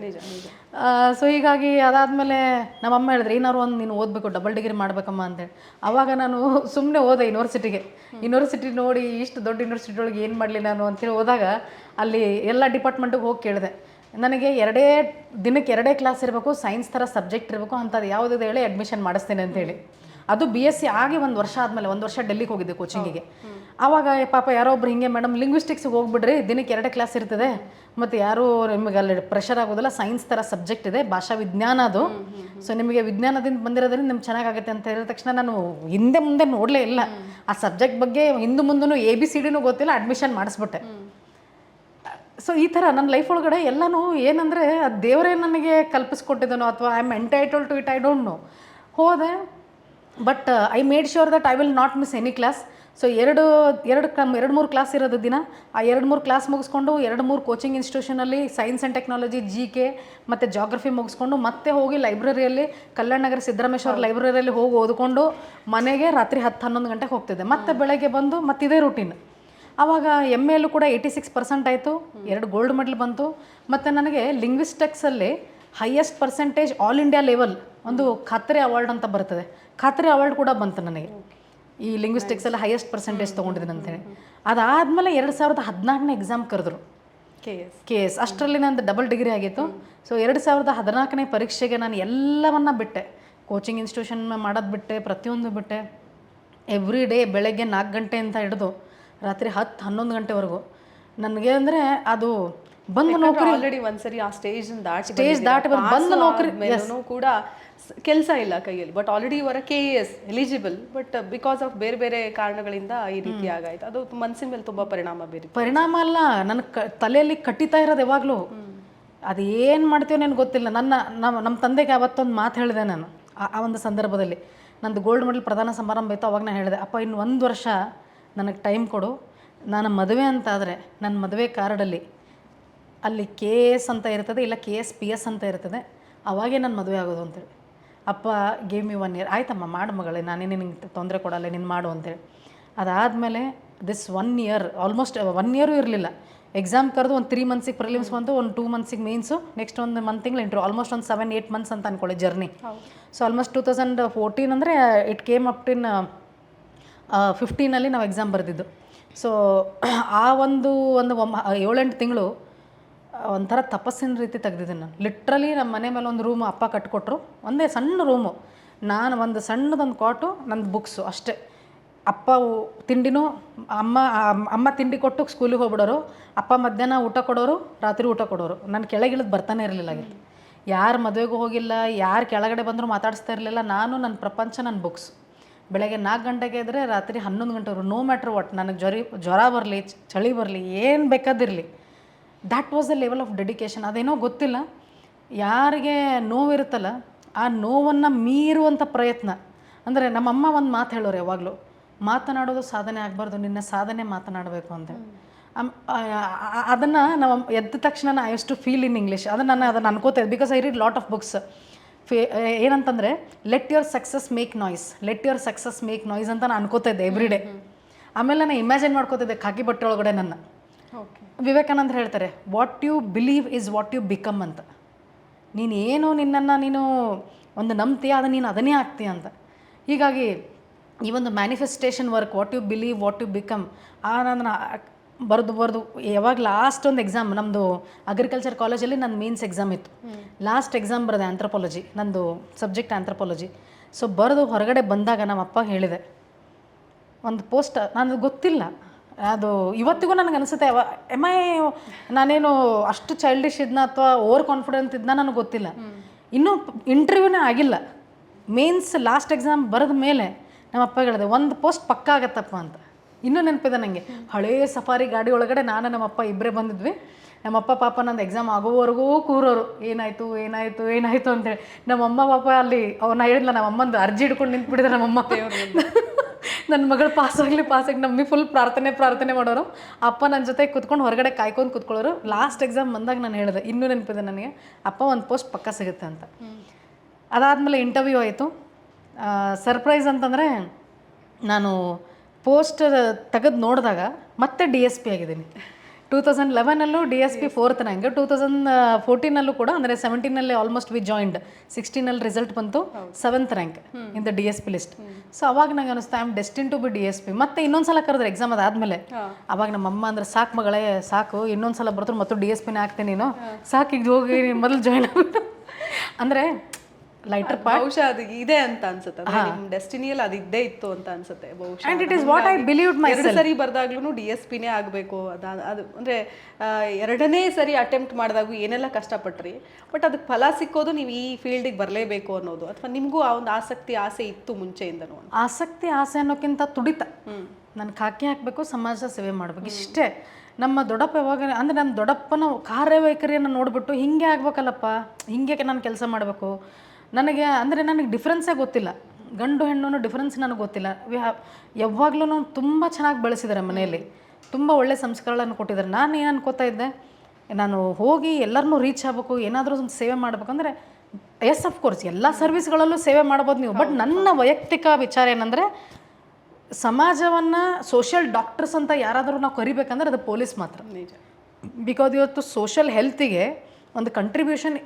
ಸೊ ಹೀಗಾಗಿ ಅದಾದಮೇಲೆ ನಮ್ಮಮ್ಮ ಹೇಳಿದ್ರೆ, ಏನಾದ್ರು ಒಂದು ನೀನು ಓದಬೇಕು, ಡಬಲ್ ಡಿಗ್ರಿ ಮಾಡಬೇಕಮ್ಮ ಅಂತೇಳಿ. ಆವಾಗ ನಾನು ಸುಮ್ಮನೆ ಹೋದೆ ಯೂನಿವರ್ಸಿಟಿ ನೋಡಿ, ಇಷ್ಟು ದೊಡ್ಡ ಯೂನಿವರ್ಸಿಟಿ ಒಳಗೆ ಏನು ಮಾಡಲಿ ನಾನು ಅಂತೇಳಿ ಹೋದಾಗ, ಅಲ್ಲಿ ಎಲ್ಲ ಡಿಪಾರ್ಟ್ಮೆಂಟಿಗೆ ಹೋಗಿ ಕೇಳಿದೆ. ನನಗೆ ದಿನಕ್ಕೆ 2 ಕ್ಲಾಸ್ ಇರಬೇಕು, ಸೈನ್ಸ್ ಥರ ಸಬ್ಜೆಕ್ಟ್ ಇರಬೇಕು, ಅಂಥದ್ದು ಯಾವುದಿದೆ ಹೇಳಿ ಅಡ್ಮಿಷನ್ ಮಾಡಿಸ್ತೇನೆ ಅಂತೇಳಿ. ಅದು BSc ಆಗಿ 1 ವರ್ಷ ಆದಮೇಲೆ, 1 ವರ್ಷ ಡೆಲ್ಲಿಗೆ ಹೋಗಿದ್ದೆ ಕೋಚಿಂಗಿಗೆ. ಆವಾಗ ಪಾಪ ಯಾರೋ ಒಬ್ರು ಹಿಂಗೆ, ಮೇಡಮ್ ಲಿಂಗ್ವಿಸ್ಟಿಕ್ಸ್ಗೆ ಹೋಗ್ಬಿಡ್ರಿ, ದಿನಕ್ಕೆ 2 ಕ್ಲಾಸ್ ಇರ್ತದೆ, ಮತ್ತು ಯಾರೂ ನಿಮಗೆ ಅಲ್ಲಿ ಪ್ರೆಷರ್ ಆಗೋದಿಲ್ಲ, ಸೈನ್ಸ್ ಥರ ಸಬ್ಜೆಕ್ಟ್ ಇದೆ, ಭಾಷಾ ವಿಜ್ಞಾನ ಅದು. ಸೊ ನಿಮಗೆ ವಿಜ್ಞಾನದಿಂದ ಬಂದಿರೋದ್ರಿಂದ ನಿಮ್ಗೆ ಚೆನ್ನಾಗಾಗುತ್ತೆ ಅಂತ ಹೇಳಿದ ತಕ್ಷಣ ನಾನು ಹಿಂದೆ ಮುಂದೆ ನೋಡಲೇ ಇಲ್ಲ. ಆ ಸಬ್ಜೆಕ್ಟ್ ಬಗ್ಗೆ ಹಿಂದೆ ಮುಂದೂ ABCDನೂ ಗೊತ್ತಿಲ್ಲ, ಅಡ್ಮಿಷನ್ ಮಾಡಿಸ್ಬಿಟ್ಟೆ. ಸೊ ಈ ಥರ ನನ್ನ ಲೈಫ್ ಒಳಗಡೆ ಎಲ್ಲನೂ ಏನಂದರೆ, ಅದು ದೇವರೇ ನನಗೆ ಕಲ್ಪಿಸ್ಕೊಟ್ಟಿದ್ದನೋ ಅಥವಾ I am entitled to it, I don't know. ಹೋದೆ, but I made sure that I will not miss any class. So 2-3 class ಇರೋದು ದಿನ. ಆ 2-3 ಕ್ಲಾಸ್ ಮುಗಿಸ್ಕೊಂಡು 2-3 ಕೋಚಿಂಗ್ ಇನ್ಸ್ಟಿಟ್ಯೂಷನಲ್ಲಿ ಸೈನ್ಸ್ ಆ್ಯಂಡ್ ಟೆಕ್ನಾಲಜಿ, GK ಮತ್ತು ಜಾಗ್ರಫಿ ಮುಗಿಸ್ಕೊಂಡು ಮತ್ತೆ ಹೋಗಿ ಲೈಬ್ರರಿಯಲ್ಲಿ, ಕಲ್ಯಾಣ ನಗರ ಸಿದ್ದರಾಮೇಶ್ವರ ಲೈಬ್ರರಿಯಲ್ಲಿ ಹೋಗಿ ಓದ್ಕೊಂಡು ಮನೆಗೆ ರಾತ್ರಿ 10-11 ಗಂಟೆಗೆ ಹೋಗ್ತಿದ್ದೆ. ಮತ್ತೆ ಬೆಳಗ್ಗೆ ಬಂದು ಮತ್ತಿದೇ ರೂಟೀನ್. ಆವಾಗ MAಯಲ್ಲೂ ಕೂಡ 86% ಆಯಿತು, 2 ಗೋಲ್ಡ್ ಮೆಡಲ್ ಬಂತು. ಮತ್ತು ನನಗೆ ಲಿಂಗ್ವಿಸ್ಟಿಕ್ಸಲ್ಲಿ highest percentage all India level ಒಂದು ಖಾತ್ರಿ ಅವಾರ್ಡ್ ಅಂತ ಬರ್ತದೆ, ಖಾತ್ರಿ ಅವಾರ್ಡ್ ಕೂಡ ಬಂತು ನನಗೆ. ಈ ಲಿಂಗ್ವಿಸ್ಟಿಕ್ಸಲ್ಲಿ ಹೈಯೆಸ್ಟ್ ಪರ್ಸೆಂಟೇಜ್ ತೊಗೊಂಡಿದ್ದೀನಿ ಅಂತೇಳಿ. ಅದಾದಮೇಲೆ 2014ನೇ ಎಕ್ಸಾಮ್ ಕರೆದ್ರು, KS. ಅಷ್ಟರಲ್ಲಿ ನಂದು ಡಬಲ್ ಡಿಗ್ರಿ ಆಗಿತ್ತು. ಸೊ 2014ನೇ ಪರೀಕ್ಷೆಗೆ ನಾನು ಎಲ್ಲವನ್ನ ಬಿಟ್ಟೆ, ಕೋಚಿಂಗ್ ಇನ್ಸ್ಟಿಟ್ಯೂಷನ್ ಮಾಡೋದು ಬಿಟ್ಟೆ, ಪ್ರತಿಯೊಂದು ಬಿಟ್ಟೆ. ಎವ್ರಿ ಡೇ ಬೆಳಗ್ಗೆ 4 ಗಂಟೆಯಿಂದ ಹಿಡಿದು ರಾತ್ರಿ 10-11 ಗಂಟೆವರೆಗೂ. ನನಗೆ ಅಂದರೆ ಅದು ಬಂದು ನೌಕರಿ ಆಲ್ರೆಡಿ ಒಂದ್ಸರಿ ಆ ಸ್ಟೇಜ್ ದಾಟಿ ಬಂದು ನೌಕರಿ ಕೂಡ ಕೆಲಸ ಇಲ್ಲ ಕೈಯಲ್ಲಿ. ಬಟ್ ಆಲ್ರೆಡಿ ಇವರ KS eligible, but because of ಬೇರೆ ಬೇರೆ ಕಾರಣಗಳಿಂದ ಈ ರೀತಿ ಆಗಾಯ್ತು. ಅದು ಮನಸ್ಸಿನ ಮೇಲೆ ತುಂಬ ಪರಿಣಾಮ ಅಲ್ಲ, ನನ್ನ ತಲೆಯಲ್ಲಿ ಕಟ್ಟಿತಾ ಇರೋದು ಯಾವಾಗಲೂ. ಅದೇನು ಮಾಡ್ತೀವೋ ನನಗೆ ಗೊತ್ತಿಲ್ಲ. ನಮ್ಮ ತಂದೆಗೆ ಅವತ್ತೊಂದು ಮಾತು ಹೇಳಿದೆ ನಾನು. ಆ ಒಂದು ಸಂದರ್ಭದಲ್ಲಿ ನಂದು ಗೋಲ್ಡ್ ಮೆಡಲ್ ಪ್ರದಾನ ಸಮಾರಂಭ ಇತ್ತು. ಅವಾಗ ನಾನು ಹೇಳಿದೆ, ಅಪ್ಪ ಇನ್ನು 1 ವರ್ಷ ನನಗೆ ಟೈಮ್ ಕೊಡು, ನಾನು ಮದುವೆ ಅಂತಾದರೆ ನನ್ನ ಮದುವೆ ಕಾರ್ಡಲ್ಲಿ ಅಲ್ಲಿ KS ಅಂತ ಇರ್ತದೆ, ಇಲ್ಲ KSPS ಅಂತ ಇರ್ತದೆ, ಅವಾಗೇ ನಾನು ಮದುವೆ ಆಗೋದು ಅಂತೇಳಿ. ಅಪ್ಪ ಗೇವ್ ಮಿ 1 ಇಯರ್. ಆಯ್ತಮ್ಮ ಮಾಡು ಮಗಳೇ, ನಾನೇನೇ ನಿಂಗೆ ತೊಂದರೆ ಕೊಡಲ್ಲ, ನೀನು ಮಾಡು ಅಂತೇಳಿ. ಅದಾದಮೇಲೆ ದಿಸ್ 1 ಇಯರ್, ಆಲ್ಮೋಸ್ಟ್ 1 ಇಯರೂ ಇರಲಿಲ್ಲ. ಎಕ್ಸಾಮ್ ಕರೆದು ಒಂದು 3 ಮಂತ್ಸಿಗೆ ಪ್ರಿಲಿಮ್ಸ್ ಬಂತು, ಒಂದು 2 ಮಂತ್ಸಿಗೆ ಮೇನ್ಸು, ನೆಕ್ಸ್ಟ್ ಒಂದು ತಿಂಗಳು ಇಂಟ್ರ್ಯೂ. ಆಲ್ಮೋಸ್ಟ್ ಒಂದು 7-8 ಮಂತ್ಸ್ ಅಂತ ಅಂದ್ಕೊಳ್ಳಿ ಜರ್ನಿ. ಸೊ ಆಲ್ಮೋಸ್ಟ್ 2014 ಅಂದರೆ ಇಟ್ ಕೇಮ್ ಅಪ್ ಇನ್ 15 ನಾವು ಎಕ್ಸಾಮ್ ಬರೆದಿದ್ದು. ಸೊ ಆ ಒಂದು 7-8 ತಿಂಗಳು ಒಂಥರ ತಪಸ್ಸಿನ ರೀತಿ ತೆಗ್ದಿದ್ದೀನಿ ನಾನು. ಲಿಟ್ರಲಿ ನಮ್ಮ ಮನೆ ಮೇಲೆ ಒಂದು ರೂಮು ಅಪ್ಪ ಕಟ್ಕೊಟ್ರು, ಒಂದೇ ಸಣ್ಣ ರೂಮು, ನಾನು ಒಂದು ಸಣ್ಣದೊಂದು ಕಾಟು, ನಂದು ಬುಕ್ಸು ಅಷ್ಟೇ. ಅಪ್ಪ ತಿಂಡಿನೂ ಅಮ್ಮ ತಿಂಡಿ ಕೊಟ್ಟು ಸ್ಕೂಲಿಗೆ ಹೋಗ್ಬಿಡೋರು, ಅಪ್ಪ ಮಧ್ಯಾಹ್ನ ಊಟ ಕೊಡೋರು, ರಾತ್ರಿ ಊಟ ಕೊಡೋರು. ನಾನು ಕೆಳಗಿಳಿದು ಬರ್ತಾನೆ ಇರಲಿಲ್ಲ ಆಗಿತ್ತು. ಯಾರು ಮದುವೆಗೂ ಹೋಗಿಲ್ಲ, ಯಾರು ಕೆಳಗಡೆ ಬಂದರೂ ಮಾತಾಡಿಸ್ತಾ ಇರಲಿಲ್ಲ. ನಾನು ನನ್ನ ಪ್ರಪಂಚ ನನ್ನ ಬುಕ್ಸ್. ಬೆಳಗ್ಗೆ 4 ಗಂಟೆಗೆ ಇದ್ದರೆ ರಾತ್ರಿ 11 ಗಂಟೆವರೆಗೂ, ನೋ ಮ್ಯಾಟ್ರ್ ವಾಟ್, ನನಗೆ ಜ್ವರ ಬರಲಿ, ಚಳಿ ಬರಲಿ, ಏನು ಬೇಕಾದಿರಲಿ. That was the level of dedication. ಅದೇನೋ ಗೊತ್ತಿಲ್ಲ, ಯಾರಿಗೆ ನೋವಿರುತ್ತಲ್ಲ ಆ ನೋವನ್ನು ಮೀರುವಂಥ ಪ್ರಯತ್ನ. ಅಂದರೆ ನಮ್ಮಮ್ಮ ಒಂದು ಮಾತು ಹೇಳೋರು ಯಾವಾಗಲೂ, ಮಾತನಾಡೋದು ಸಾಧನೆ ಆಗಬಾರ್ದು, ನಿನ್ನ ಸಾಧನೆ ಮಾತನಾಡಬೇಕು ಅಂತ. ಅದನ್ನು ನಾವು ಎದ್ದ ತಕ್ಷಣ I use to feel in English. ಅದನ್ನು ಅನ್ಕೋತೇವೆ, because I read lot of books. ಏನಂತಂದರೆ let your success make noise ಅಂತ ನಾನು ಅನ್ಕೋತಾ ಇದ್ದೆ ಎವ್ರಿ ಡೇ. ಆಮೇಲೆ ನಾನು ಇಮ್ಯಾಜಿನ್ ಮಾಡ್ಕೋತಿದ್ದೆ ಖಾಕಿ ಬಟ್ಟೆ ಒಳಗಡೆ ನನ್ನ. ಓಕೆ. ವಿವೇಕಾನಂದ ಹೇಳ್ತಾರೆ, what you believe is what you become ಅಂತ. ನೀನೇನು ನಿನ್ನನ್ನು ನೀನು ಒಂದು ನಂಬ್ತೀಯ ಅದು ನೀನು ಅದನ್ನೇ ಆಗ್ತೀಯ ಅಂತ. ಹೀಗಾಗಿ ಈ ಒಂದು manifestation work, what you believe what you become, ನಾನು ಬರೆದು ಯಾವಾಗ ಲಾಸ್ಟ್ ಒಂದು ಎಕ್ಸಾಮ್ ನಮ್ಮದು ಅಗ್ರಿಕಲ್ಚರ್ ಕಾಲೇಜಲ್ಲಿ ನನ್ನ ಮೀನ್ಸ್ ಎಕ್ಸಾಮ್ ಇತ್ತು. ಲಾಸ್ಟ್ ಎಕ್ಸಾಮ್ ಬರೆದೆ ಆಂಥ್ರಪಾಲಜಿ, ನಂದು ಸಬ್ಜೆಕ್ಟ್ ಆಂಥ್ರಪಾಲಜಿ. ಸೊ ಬರೆದು ಹೊರಗಡೆ ಬಂದಾಗ ನಮ್ಮ ಅಪ್ಪ ಹೇಳಿದೆ ಒಂದು ಪೋಸ್ಟ್, ನನಗೆ ಗೊತ್ತಿಲ್ಲ ಅದು ಇವತ್ತಿಗೂ ನನಗೆ ಅನಿಸುತ್ತೆ ನಾನೇನು ಅಷ್ಟು ಚೈಲ್ಡಿಶ್ ಇದ್ನ ಅಥವಾ ಓವರ್ ಕಾನ್ಫಿಡೆಂಟ್ ಇದ್ನ ನನಗೆ ಗೊತ್ತಿಲ್ಲ. ಇನ್ನೂ ಇಂಟರ್ವ್ಯೂನೇ ಆಗಿಲ್ಲ, ಮೇನ್ಸ್ ಲಾಸ್ಟ್ ಎಕ್ಸಾಮ್ ಬರೆದ ಮೇಲೆ ನಮ್ಮ ಅಪ್ಪ ಹೇಳಿದೆ ಒಂದು ಪೋಸ್ಟ್ ಪಕ್ಕ ಆಗತ್ತಪ್ಪ ಅಂತ. ಇನ್ನೂ ನೆನಪಿದೆ ನನಗೆ, ಹಳೇ ಸಫಾರಿ ಗಾಡಿ ಒಳಗಡೆ ನಾನು ನಮ್ಮಪ್ಪ ಇಬ್ಬರೇ ಬಂದಿದ್ವಿ. ನಮ್ಮಪ್ಪ ಪಾಪ ನಂದು ಎಕ್ಸಾಮ್ ಆಗೋವರೆಗೂ ಕೂರೋರು, ಏನಾಯಿತು ಏನಾಯಿತು ಏನಾಯಿತು ಅಂತೇಳಿ. ನಮ್ಮಮ್ಮ ಪಾಪ ಅಲ್ಲಿ ನಾ ಹೇಳಿದ್ಲ, ನಮ್ಮಮ್ಮಂದು ಅರ್ಜಿ ಹಿಡ್ಕೊಂಡು ನಿಂತ್ಬಿಟ್ಟಿದೆ ನಮ್ಮಮ್ಮ, ನನ್ನ ಮಗಳು ಪಾಸಾಗಲಿ ನಮ್ಮಿ ಫುಲ್ ಪ್ರಾರ್ಥನೆ ಮಾಡೋರು. ಅಪ್ಪ ನನ್ನ ಜೊತೆ ಕೂತ್ಕೊಂಡು ಹೊರಗಡೆ ಕಾಯ್ಕೊಂಡು ಕೂತ್ಕೊಳ್ಳೋರು. ಲಾಸ್ಟ್ ಎಕ್ಸಾಮ್ ಬಂದಾಗ ನಾನು ಹೇಳಿದೆ, ಇನ್ನೂ ನೆನಪಿದೆ ನನಗೆ, ಅಪ್ಪ ಒಂದು ಪೋಸ್ಟ್ ಪಕ್ಕ ಸಿಗುತ್ತೆ ಅಂತ. ಅದಾದಮೇಲೆ ಇಂಟರ್ವ್ಯೂ ಆಯಿತು. ಸರ್ಪ್ರೈಸ್ ಅಂತಂದರೆ ನಾನು ಪೋಸ್ಟ್ ತೆಗೆದು ನೋಡಿದಾಗ ಮತ್ತೆ DSP ಆಗಿದ್ದೀನಿ. 2011 DSP 4th ರ್ಯಾಂಕ್, 2014 ಕೂಡ, ಅಂದರೆ 17 ಆಲ್ಮೋಸ್ಟ್ ವಿ ಜಾಯಿಂಡ್, 16 ರಿಸಲ್ಟ್ ಬಂತು 7th rank in the DSP list. So ಅವಾಗ ನಂಗೆ ಅನಿಸ್ತಾ I am destine to be DSP. ಮತ್ತೆ ಇನ್ನೊಂದ್ಸಲ ಕರೆದ್ರೆ ಎಕ್ಸಾಮ್ ಅದಾದಮೇಲೆ, ಅವಾಗ ನಮ್ಮಮ್ಮ ಅಂದ್ರೆ ಸಾಕು ಮಗಳೇ ಸಾಕು, ಇನ್ನೊಂದ್ಸಲ ಬರ್ತಾರೆ ಮತ್ತು DSPನೇ ಆಗ್ತೀನಿ ನೀನು, ಸಾಕು ಈಗ ಹೋಗಿ ಮೊದಲು ಜಾಯ್ನ್ ಆಗ್ಬಿಟ್ಟು ಅಂದರೆ ಲೈಟರ್ ಪಾರ್ಟ್. ಬಹುಶಃ ಅದು ಇದೆ ಅಂತ ಅನ್ಸುತ್ತೆ, ನಿಮ್ಮ ಡೆಸ್ಟಿನಿಯಲ್ಲಿ ಅದು ಇದ್ದೇ ಇತ್ತು ಅಂತ ಅನ್ಸುತ್ತೆ ಬಹುಶಃ. And it is what I believed my ಎರಡು ಸರಿ ಬರ್ದಾಗ್ಲೂ DSPನೇ ಆಗಬೇಕು ಅದು ಅಂದರೆ ಎರಡನೇ ಸರಿ ಅಟೆಂಪ್ಟ್ ಮಾಡಿದಾಗೂ ಏನೆಲ್ಲ ಕಷ್ಟಪಟ್ರಿ, ಬಟ್ ಅದಕ್ಕೆ ಫಲ ಸಿಕ್ಕೋದು ನೀವು ಈ ಫೀಲ್ಡಿಗೆ ಬರಲೇಬೇಕು ಅನ್ನೋದು, ಅಥವಾ ನಿಮಗೂ ಆ ಒಂದು ಆಸೆ ಇತ್ತು ಮುಂಚೆಯಿಂದನೂ? ಆಸೆ ಅನ್ನೋಕ್ಕಿಂತ ತುಡಿತ, ನಾನು ಖಾಕಿ ಹಾಕಬೇಕು, ಸಮಾಜ ಸೇವೆ ಮಾಡಬೇಕು, ಇಷ್ಟೇ. ನಮ್ಮ ದೊಡ್ಡಪ್ಪ ಯಾವಾಗ ಅಂದರೆ ನಮ್ಮ ದೊಡ್ಡಪ್ಪನ ಕಾರ್ಯವೈಖರಿಯನ್ನು ನೋಡಿಬಿಟ್ಟು ಹಿಂಗೆ ಆಗ್ಬೇಕಲ್ಲಪ್ಪ, ಹಿಂಗೆ ನಾನು ಕೆಲಸ ಮಾಡಬೇಕು ನನಗೆ, ಅಂದರೆ ನನಗೆ ಡಿಫ್ರೆನ್ಸೇ ಗೊತ್ತಿಲ್ಲ, ಗಂಡು ಹೆಣ್ಣು ಡಿಫ್ರೆನ್ಸ್ ನನಗೆ ಗೊತ್ತಿಲ್ಲ. ಯಾವಾಗಲೂ ತುಂಬ ಚೆನ್ನಾಗಿ ಬೆಳೆಸಿದ್ದಾರೆ ಮನೆಯಲ್ಲಿ, ತುಂಬ ಒಳ್ಳೆ ಸಂಸ್ಕಾರಗಳನ್ನು ಕೊಟ್ಟಿದ್ದಾರೆ. ನಾನು ಏನು ಅನ್ಕೋತಾ ಇದ್ದೆ, ನಾನು ಹೋಗಿ ಎಲ್ಲರನ್ನೂ ರೀಚ್ ಆಗಬೇಕು, ಏನಾದರೂ ಒಂದು ಸೇವೆ ಮಾಡಬೇಕಂದ್ರೆ ಎಸ್ ಅಫ್ಕೋರ್ಸ್ ಎಲ್ಲ ಸರ್ವಿಸ್ಗಳಲ್ಲೂ ಸೇವೆ ಮಾಡ್ಬೋದು ನೀವು, ಬಟ್ ನನ್ನ ವೈಯಕ್ತಿಕ ವಿಚಾರ ಏನಂದರೆ ಸಮಾಜವನ್ನು ಸೋಷಿಯಲ್ ಡಾಕ್ಟರ್ಸ್ ಅಂತ ಯಾರಾದರೂ ನಾವು ಕರಿಬೇಕಂದ್ರೆ ಅದು ಪೊಲೀಸ್ ಮಾತ್ರ. ಬಿಕಾಸ್ ಇವತ್ತು ಸೋಷಿಯಲ್ ಹೆಲ್ತಿಗೆ ಒಂದು ಕಂಟ್ರಿಬ್ಯೂಷನ್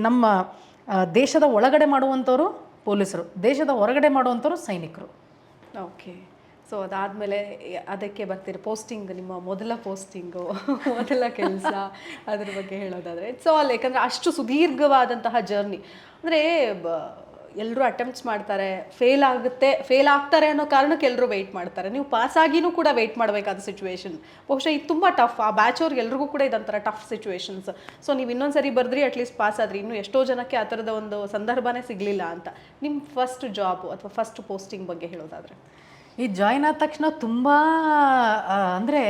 ನಮ್ಮ ದೇಶದ ಒಳಗಡೆ ಮಾಡುವಂಥವ್ರು ಪೊಲೀಸರು, ದೇಶದ ಹೊರಗಡೆ ಮಾಡುವಂಥವ್ರು ಸೈನಿಕರು. ಓಕೆ. ಸೊ ಅದಾದಮೇಲೆ ಅದಕ್ಕೆ ಬರ್ತೀರಿ ಪೋಸ್ಟಿಂಗ್, ನಿಮ್ಮ ಮೊದಲ ಪೋಸ್ಟಿಂಗು, ಮೊದಲ ಕೆಲಸ, ಅದ್ರ ಬಗ್ಗೆ ಹೇಳೋದಾದರೆ ಇಟ್ಸ್ ಆಲ್, ಯಾಕಂದರೆ ಅಷ್ಟು ಸುದೀರ್ಘವಾದಂತಹ ಜರ್ನಿ. ಅಂದರೆ ಎಲ್ಲರೂ ಅಟೆಂಪ್ಟ್ಸ್ ಮಾಡ್ತಾರೆ, ಫೇಲ್ ಆಗ್ತಾರೆ ಅನ್ನೋ ಕಾರಣಕ್ಕೆ ಎಲ್ಲರೂ ವೆಯ್ಟ್ ಮಾಡ್ತಾರೆ. ನೀವು ಪಾಸ್ ಆಗಿನೂ ಕೂಡ ವೆಯ್ಟ್ ಮಾಡಬೇಕಾದ ಸಿಚುವೇಶನ್ ಬಹುಶಃ ಇದು ತುಂಬ ಟಫ್. ಆ ಬ್ಯಾಚ್ ಅವ್ರಿಗೆ ಎಲ್ರಿಗೂ ಕೂಡ ಇದೊಂಥರ ಟಫ್ ಸಿಚುವೇಶನ್ಸ್. ಸೊ ನೀವು ಇನ್ನೊಂದು ಸರಿ ಬರೆದ್ರಿ, ಅಟ್ಲೀಸ್ಟ್ ಪಾಸ್ ಆದ್ರಿ. ಇನ್ನೂ ಎಷ್ಟೋ ಜನಕ್ಕೆ ಆ ಥರದ ಒಂದು ಸಂದರ್ಭನೇ ಸಿಗಲಿಲ್ಲ ಅಂತ. ನಿಮ್ಮ ಫಸ್ಟ್ ಜಾಬ್ ಅಥವಾ ಫಸ್ಟ್ ಪೋಸ್ಟಿಂಗ್ ಬಗ್ಗೆ ಹೇಳೋದಾದರೆ? ಈ ಜಾಯ್ನ್ ಆದ ತಕ್ಷಣ ತುಂಬ ಅಂದರೆ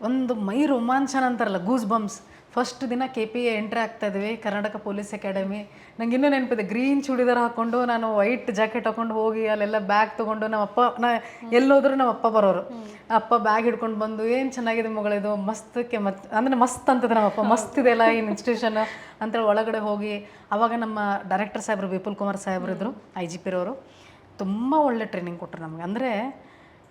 ಒಂದು ಮೈ ರೋಮಾಂಚನ ಅಂತಾರಲ್ಲ, ಗೂಸ್ ಬಂಪ್ಸ್. ಫಸ್ಟ್ ದಿನ KPA ಎಂಟ್ರಿ ಆಗ್ತಾಯಿದ್ವಿ, ಕರ್ನಾಟಕ ಪೊಲೀಸ್ ಅಕಾಡೆಮಿ. ನಂಗೆ ಇನ್ನೂ ನೆನಪಿದೆ, ಗ್ರೀನ್ ಚೂಡಿದಾರ್ ಹಾಕ್ಕೊಂಡು ನಾನು ವೈಟ್ ಜಾಕೆಟ್ ಹಾಕೊಂಡು ಹೋಗಿ ಅಲ್ಲೆಲ್ಲ ಬ್ಯಾಗ್ ತೊಗೊಂಡು ಎಲ್ಲೋದ್ರೂ ನಮ್ಮ ಅಪ್ಪ ಬರೋರು. ಅಪ್ಪ ಬ್ಯಾಗ್ ಹಿಡ್ಕೊಂಡು ಬಂದು, ಏನು ಚೆನ್ನಾಗಿದೆ ಮಗಳಿದು, ಮಸ್ತಕ್ಕೆ ಅಂದರೆ ಮಸ್ತ್ ಅಂತದೆ ನಮ್ಮಪ್ಪ, ಮಸ್ತ್ ಇದೆಲ್ಲ ಈ ಇನ್ಸ್ಟಿಟ್ಯೂಷನ್ ಅಂತೇಳಿ ಒಳಗಡೆ ಹೋಗಿ. ಆವಾಗ ನಮ್ಮ ಡೈರೆಕ್ಟರ್ ಸಾಹೇಬರು ವಿಪುಲ್ ಕುಮಾರ್ ಸಾಹೇಬರು ಇದ್ದರು, IGP ರವರು. ತುಂಬ ಒಳ್ಳೆ ಟ್ರೈನಿಂಗ್ ಕೊಟ್ಟರು ನಮಗೆ. ಅಂದರೆ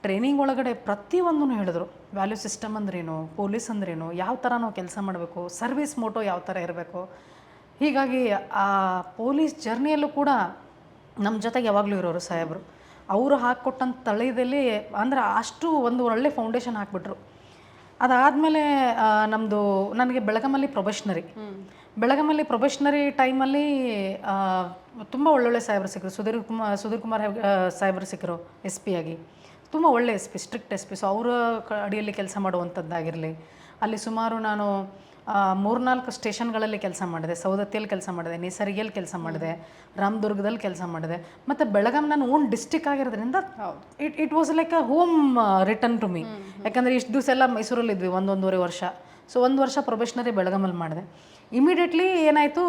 ಟ್ರೈನಿಂಗ್ ಒಳಗಡೆ ಪ್ರತಿಯೊಂದೂ ಹೇಳಿದ್ರು, ವ್ಯಾಲ್ಯೂ ಸಿಸ್ಟಮ್ ಅಂದ್ರೇನು, ಪೊಲೀಸ್ ಅಂದ್ರೇನು, ಯಾವ ಥರ ನಾವು ಕೆಲಸ ಮಾಡಬೇಕು, ಸರ್ವಿಸ್ ಮೋಟೋ ಯಾವ ಥರ ಇರಬೇಕು. ಹೀಗಾಗಿ ಆ ಪೊಲೀಸ್ ಜರ್ನಿಯಲ್ಲೂ ಕೂಡ ನಮ್ಮ ಜೊತೆಗೆ ಯಾವಾಗಲೂ ಇರೋರು ಸಾಹೇಬರು. ಅವರು ಹಾಕ್ಕೊಟ್ಟಂಥ ತಳದಲ್ಲಿ ಅಂದರೆ ಅಷ್ಟು ಒಂದು ಒಳ್ಳೆ ಫೌಂಡೇಶನ್ ಹಾಕ್ಬಿಟ್ರು. ಅದಾದಮೇಲೆ ನನಗೆ ಬೆಳಗಾಮಲ್ಲಿ ಬೆಳಗಾಮಲ್ಲಿ ಪ್ರೊಬೆಷ್ನರಿ ಟೈಮಲ್ಲಿ ತುಂಬ ಒಳ್ಳೊಳ್ಳೆ ಸಾಹೇಬರು ಸಿಕ್ಕರು. ಸುಧೀರ್ ಕುಮಾರ್ ಸಾಹೇಬರು ಸಿಕ್ಕರು SP ಆಗಿ, ತುಂಬ ಒಳ್ಳೆ SP, ಸ್ಟ್ರಿಕ್ಟ್ SP. ಸೊ ಅವರ ಅಡಿಯಲ್ಲಿ ಕೆಲಸ ಮಾಡುವಂಥದ್ದಾಗಿರಲಿ. ಅಲ್ಲಿ ಸುಮಾರು ನಾನು 3-4 ಸ್ಟೇಷನ್ಗಳಲ್ಲಿ ಕೆಲಸ ಮಾಡಿದೆ. ಸೌದತ್ತಿಯಲ್ಲಿ ಕೆಲಸ ಮಾಡಿದೆ, ನೇಸರಿಗೆಯಲ್ಲಿ ಕೆಲಸ ಮಾಡಿದೆ, ರಾಮದುರ್ಗದಲ್ಲಿ ಕೆಲಸ ಮಾಡಿದೆ. ಮತ್ತು ಬೆಳಗಾಂ ನಾನು ಓನ್ ಡಿಸ್ಟಿಕ್ ಆಗಿರೋದ್ರಿಂದ it was like a home return to me. ಯಾಕಂದರೆ ಇಷ್ಟು ದಿವಸ ಎಲ್ಲ ಮೈಸೂರಲ್ಲಿ ಇದ್ವಿ 1-1.5 ವರ್ಷ. ಸೊ 1 ವರ್ಷ ಪ್ರೊಬೆಷ್ನರಿ ಬೆಳಗಾಮಲ್ಲಿ ಮಾಡಿದೆ. ಇಮಿಡಿಯೇಟ್ಲಿ ಏನಾಯಿತು,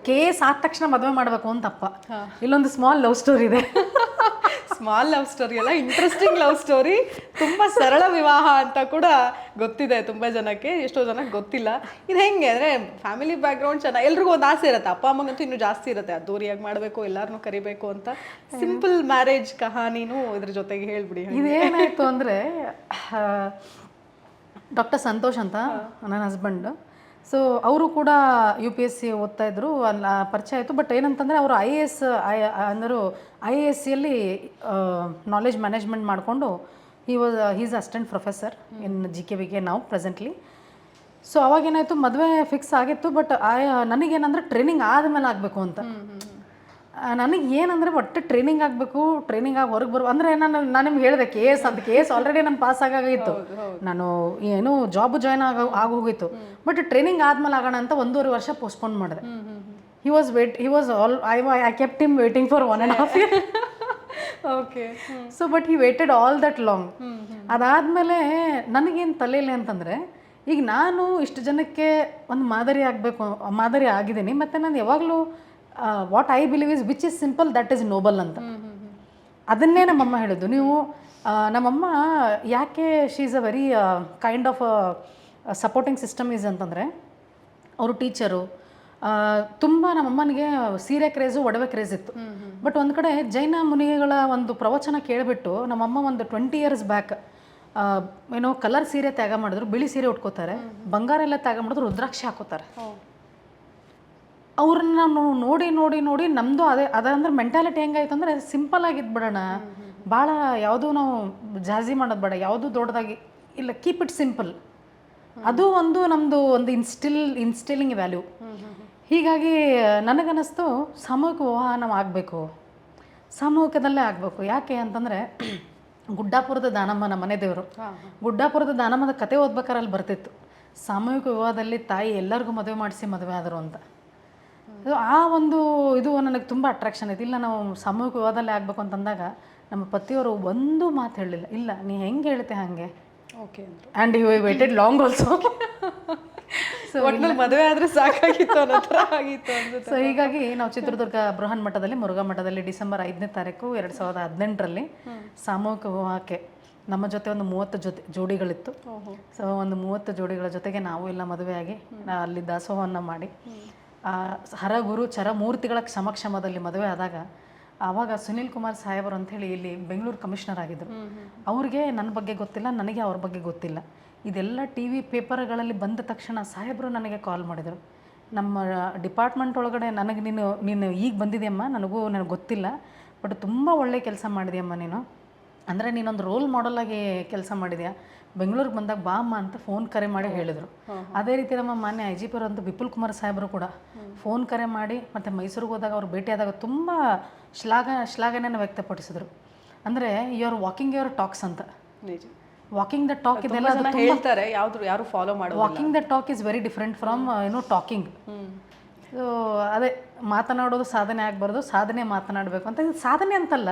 KS ಆದ ತಕ್ಷಣ ಮದುವೆ ಮಾಡಬೇಕು ಅಂತಪ್ಪ. ಇಲ್ಲೊಂದು ಸ್ಮಾಲ್ ಲವ್ ಸ್ಟೋರಿ ಇದೆ. ಸ್ಮಾಲ್ ಲವ್ ಸ್ಟೋರಿ ಅಲ್ಲ, ಇಂಟ್ರೆಸ್ಟಿಂಗ್ ಲವ್ ಸ್ಟೋರಿ. ತುಂಬ ಸರಳ ವಿವಾಹ ಅಂತ ಕೂಡ ಗೊತ್ತಿದೆ ತುಂಬ ಜನಕ್ಕೆ, ಎಷ್ಟೋ ಜನಕ್ಕೆ ಗೊತ್ತಿಲ್ಲ. ಇದು ಹೆಂಗೆ ಅಂದರೆ ಫ್ಯಾಮಿಲಿ ಬ್ಯಾಕ್ಗ್ರೌಂಡ್ ಚೆನ್ನಾಗಿ, ಎಲ್ರಿಗೂ ಒಂದು ಆಸೆ ಇರುತ್ತೆ, ಅಪ್ಪ ಅಮ್ಮಗಂತೂ ಇನ್ನೂ ಜಾಸ್ತಿ ಇರುತ್ತೆ, ಅದ್ದೂರಿಯಾಗಿ ಮಾಡಬೇಕು, ಎಲ್ಲರನ್ನೂ ಕರಿಬೇಕು ಅಂತ. ಸಿಂಪಲ್ ಮ್ಯಾರೇಜ್ ಕಹಾನಿನೂ ಇದ್ರ ಜೊತೆಗೆ ಹೇಳ್ಬಿಡಿ. ಇದೇನಾಯಿತು ಅಂದರೆ ಡಾಕ್ಟರ್ ಸಂತೋಷ್ ಅಂತ ನನ್ನ ಹಸ್ಬೆಂಡ್, ಸೊ ಅವರು ಕೂಡ UPSC ಓದ್ತಾ ಇದ್ರು, ಅಲ್ಲಿ ಪರಿಚಯ ಆಯಿತು. ಬಟ್ ಏನಂತಂದರೆ ಅವರು IAS ಅಂದರು IASCಯಲ್ಲಿ ನಾಲೆಜ್ ಮ್ಯಾನೇಜ್ಮೆಂಟ್ ಮಾಡಿಕೊಂಡು he's assistant professor in GKVK ನಾವು ಪ್ರೆಸೆಂಟ್ಲಿ. ಸೊ ಅವಾಗೇನಾಯಿತು, ಮದುವೆ ಫಿಕ್ಸ್ ಆಗಿತ್ತು. ಬಟ್ ನನಗೇನಂದ್ರೆ ಟ್ರೈನಿಂಗ್ ಆದಮೇಲೆ ಆಗಬೇಕು ಅಂತ. ನನಗೆ ಏನಂದರೆ ಒಟ್ಟು ಟ್ರೈನಿಂಗ್ ಆಗಬೇಕು, ಟ್ರೈನಿಂಗ್ ಆಗಿ ಹೊರಗೆ ಬರೋ ಅಂದರೆ ನಾನು ನಿಮ್ಗೆ ಹೇಳಿದೆ KS ಅಂತ. KS ಆಲ್ರೆಡಿ ನಾನು ಪಾಸ್ ಆಗಾಗಿತ್ತು, ನಾನು ಏನು ಜಾಬ್ ಜಾಯ್ನ್ ಆಗೋಗಿತ್ತು. ಬಟ್ ಟ್ರೈನಿಂಗ್ ಆದ್ಮೇಲೆ ಆಗೋಣ ಅಂತ 1.5 ವರ್ಷ ಪೋಸ್ಟ್ಪೋನ್ ಮಾಡಿದೆ. He was all I kept him waiting for 1.5 year. Okay. So but he weighted all that long. ಅದಾದಮೇಲೆ ನನಗೇನು ತಲೆಯಲ್ಲಿ ಅಂತಂದರೆ, ಈಗ ನಾನು ಇಷ್ಟು ಜನಕ್ಕೆ ಒಂದು ಮಾದರಿ ಆಗಿದ್ದೀನಿ. ಮತ್ತು ನಾನು ಯಾವಾಗಲೂ what I believe is which is simple that is noble ಅಂತ. ಅದನ್ನೇ ನಮ್ಮಮ್ಮ ಹೇಳಿದ್ದು. ನೀವು ನಮ್ಮಮ್ಮ ಯಾಕೆ she is a very kind of supporting system is ಅಂತಂದರೆ, ಅವರು ಟೀಚರು, ತುಂಬ ನಮ್ಮಮ್ಮನಿಗೆ ಸೀರೆ ಕ್ರೇಜು, ಒಡವೆ ಕ್ರೇಜ್ ಇತ್ತು. ಬಟ್ ಒಂದು ಕಡೆ ಜೈನ ಮುನಿಗಳ ಒಂದು ಪ್ರವಚನ ಕೇಳಿಬಿಟ್ಟು ನಮ್ಮಮ್ಮ ಒಂದು 20 years ಬ್ಯಾಕ್ ಏನೋ ಕಲರ್ ಸೀರೆ ತ್ಯಾಗ ಮಾಡಿದ್ರು, ಬಿಳಿ ಸೀರೆ ಉಟ್ಕೋತಾರೆ, ಬಂಗಾರ ಎಲ್ಲ ತ್ಯಾಗ ಮಾಡಿದ್ರು, ರುದ್ರಾಕ್ಷಿ ಹಾಕೋತಾರೆ. ಅವ್ರನ್ನ ನಾವು ನೋಡಿ ನೋಡಿ ನೋಡಿ ನಮ್ಮದು ಅದಂದ್ರೆ ಮೆಂಟಾಲಿಟಿ ಹೆಂಗಾಯ್ತು ಅಂದರೆ, ಸಿಂಪಲ್ ಆಗಿದ್ಬಿಡೋಣ, ಭಾಳ ಯಾವುದೂ ನಾವು ಜಾಸ್ತಿ ಮಾಡೋದು ಬೇಡ, ಯಾವುದೂ ದೊಡ್ಡದಾಗಿ ಇಲ್ಲ, ಕೀಪ್ ಇಟ್ ಸಿಂಪಲ್. ಅದು ನಮ್ಮದು ಒಂದು ಇನ್ಸ್ಟಿಲಿಂಗ್ ವ್ಯಾಲ್ಯೂ. ಹೀಗಾಗಿ ನನಗನ್ನಿಸ್ತು ಸಾಮೂಹಿಕ ವಿವಾಹ ನಾವು ಆಗಬೇಕು, ಸಾಮೂಹಿಕದಲ್ಲೇ ಆಗಬೇಕು. ಯಾಕೆ ಅಂತಂದರೆ, ಗುಡ್ಡಾಪುರದ ದಾನಮ್ಮ ನಮ್ಮ ಮನೆ ದೇವರು. ಗುಡ್ಡಾಪುರದ ದಾನಮ್ಮದ ಕತೆ ಓದ್ಬೇಕಾರೆ ಅಲ್ಲಿ ಬರ್ತಿತ್ತು, ಸಾಮೂಹಿಕ ವಿವಾಹದಲ್ಲಿ ತಾಯಿ ಎಲ್ಲರಿಗೂ ಮದುವೆ ಮಾಡಿಸಿ ಮದುವೆ ಆದರು ಅಂತ. ಆ ಒಂದು ಇದು ನನಗೆ ತುಂಬ ಅಟ್ರಾಕ್ಷನ್ ಐತಿ. ಇಲ್ಲ, ನಾವು ಸಾಮೂಹಿಕ ವಿವಾಹದಲ್ಲೇ ಆಗಬೇಕು ಅಂತಂದಾಗ ನಮ್ಮ ಪತಿಯವರು ಒಂದು ಮಾತು ಹೇಳಲಿಲ್ಲ, ಇಲ್ಲ ನೀ ಹೆಂಗೆ ಹೇಳ್ತೆ ಹಾಗೆ. Okay. And you waited long also. So ಒಟ್ಟಿನಲ್ಲಿ ಮದುವೆ ಆದರೆ ಸಾಕಾಗಿತ್ತು ಅನ್ನೋ ಥರ ಆಗಿತ್ತು ಅನ್ಸುತ್ತೆ. ಸೊ ಹೀಗಾಗಿ ನಾವು ಚಿತ್ರದುರ್ಗ ಬೃಹನ್ ಮಠದಲ್ಲಿ, ಮುರುಘಾ ಮಠದಲ್ಲಿ ಡಿಸೆಂಬರ್ 5ನೇ ತಾರೀಕು 2018ರಲ್ಲಿ ಸಾಮೂಹಿಕ ವಿವಾಹಕ್ಕೆ ನಮ್ಮ ಜೊತೆ ಒಂದು 30 ಜೋಡಿಗಳಿತ್ತು. ಸೊ ಒಂದು 30 ಜೋಡಿಗಳ ಜೊತೆಗೆ ನಾವು ಎಲ್ಲ ಮದುವೆಯಾಗಿ ಅಲ್ಲಿ ದಾಸೋಹವನ್ನು ಮಾಡಿ ಹರಗುರು ಚರಮೂರ್ತಿಗಳ ಸಮಕ್ಷಮದಲ್ಲಿ ಮದುವೆ ಆದಾಗ, ಆವಾಗ ಸುನೀಲ್ ಕುಮಾರ್ ಸಾಹೇಬರು ಅಂಥೇಳಿ ಇಲ್ಲಿ ಬೆಂಗಳೂರು ಕಮಿಷನರ್ ಆಗಿದ್ದರು. ಅವ್ರಿಗೆ ನನ್ನ ಬಗ್ಗೆ ಗೊತ್ತಿಲ್ಲ, ನನಗೆ ಅವ್ರ ಬಗ್ಗೆ ಗೊತ್ತಿಲ್ಲ. ಇದೆಲ್ಲ TV ಪೇಪರ್ಗಳಲ್ಲಿ ಬಂದ ತಕ್ಷಣ ಸಾಹೇಬರು ನನಗೆ ಕಾಲ್ ಮಾಡಿದರು. ನಮ್ಮ ಡಿಪಾರ್ಟ್ಮೆಂಟ್ ಒಳಗಡೆ ನೀನು ಈಗ ಬಂದಿದೆಯಮ್ಮ, ನನಗೆ ಗೊತ್ತಿಲ್ಲ, ಬಟ್ ತುಂಬ ಒಳ್ಳೆ ಕೆಲಸ ಮಾಡಿದೆಯಮ್ಮ ನೀನು, ಅಂದರೆ ನೀನೊಂದು ರೋಲ್ ಮಾಡೆಲಾಗಿ ಕೆಲಸ ಮಾಡಿದ್ಯಾ, ಬೆಂಗಳೂರಿಗೆ ಬಂದಾಗ ಬಾ ಅಮ್ಮ ಅಂತ ಫೋನ್ ಕರೆ ಮಾಡಿ ಹೇಳಿದರು. ಅದೇ ರೀತಿ ನಮ್ಮ ಮಾನ್ಯ IGP ಅಂತ ವಿಪುಲ್ ಕುಮಾರ್ ಸಾಹೇಬರು ಕೂಡ ಫೋನ್ ಕರೆ ಮಾಡಿ, ಮತ್ತು ಮೈಸೂರಿಗೆ ಹೋದಾಗ ಅವ್ರು ಭೇಟಿಯಾದಾಗ ತುಂಬ ಶ್ಲಾಘನೆಯನ್ನು ವ್ಯಕ್ತಪಡಿಸಿದರು. ಅಂದರೆ you are walking your talks ಅಂತ. ವಾಕಿಂಗ್ ದ ಟಾಕ್ ಇದೆಲ್ಲ ಹೇಳ್ತಾರೆ, ಯಾರು ಫಾಲೋ ಮಾಡೋದು. Walking the talk is very different from talking. So ಅದೇ ಮಾತನಾಡೋದು ಸಾಧನೆ ಆಗಬಾರ್ದು, ಸಾಧನೆ ಮಾತನಾಡಬೇಕು ಅಂತ. ಇದು ಸಾಧನೆ ಅಂತಲ್ಲ,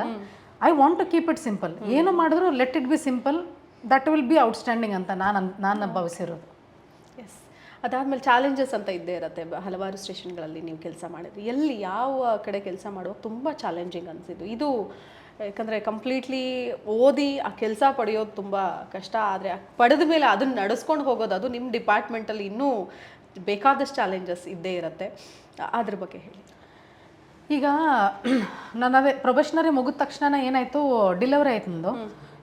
I want to keep it simple. ಏನು ಮಾಡಿದ್ರು let it be simple, that will be outstanding ಅಂತ ನಾನು ಭಾವಿಸಿರೋದು. ಎಸ್. ಅದಾದಮೇಲೆ ಚಾಲೆಂಜಸ್ ಅಂತ ಇದ್ದೇ ಇರುತ್ತೆ. ಹಲವಾರು ಸ್ಟೇಷನ್ಗಳಲ್ಲಿ ನೀವು ಕೆಲಸ ಮಾಡಿದ್ರಿ. ಎಲ್ಲಿ ಯಾವ ಕಡೆ ಕೆಲಸ ಮಾಡುವಾಗ ತುಂಬ ಚಾಲೆಂಜಿಂಗ್ ಅನಿಸಿದ್ದು ಇದು? ಯಾಕಂದರೆ ಕಂಪ್ಲೀಟ್ಲಿ ಓದಿ ಆ ಕೆಲಸ ಪಡೆಯೋದು ತುಂಬ ಕಷ್ಟ, ಆದರೆ ಪಡೆದ ಮೇಲೆ ಅದನ್ನು ನಡೆಸ್ಕೊಂಡು ಹೋಗೋದು, ಅದು ನಿಮ್ಮ ಡಿಪಾರ್ಟ್ಮೆಂಟಲ್ಲಿ ಇನ್ನೂ ಬೇಕಾದಷ್ಟು ಚಾಲೆಂಜಸ್ ಇದ್ದೇ ಇರುತ್ತೆ. ಅದ್ರ ಬಗ್ಗೆ ಹೇಳಿ. ಈಗ ನಾನು ಅದೇ ಪ್ರೊಬೆಷನರಿ ಮುಗಿದ ತಕ್ಷಣ ಏನಾಯಿತು, ಡೆಲಿವರಿ ಆಯ್ತು ನಂದು.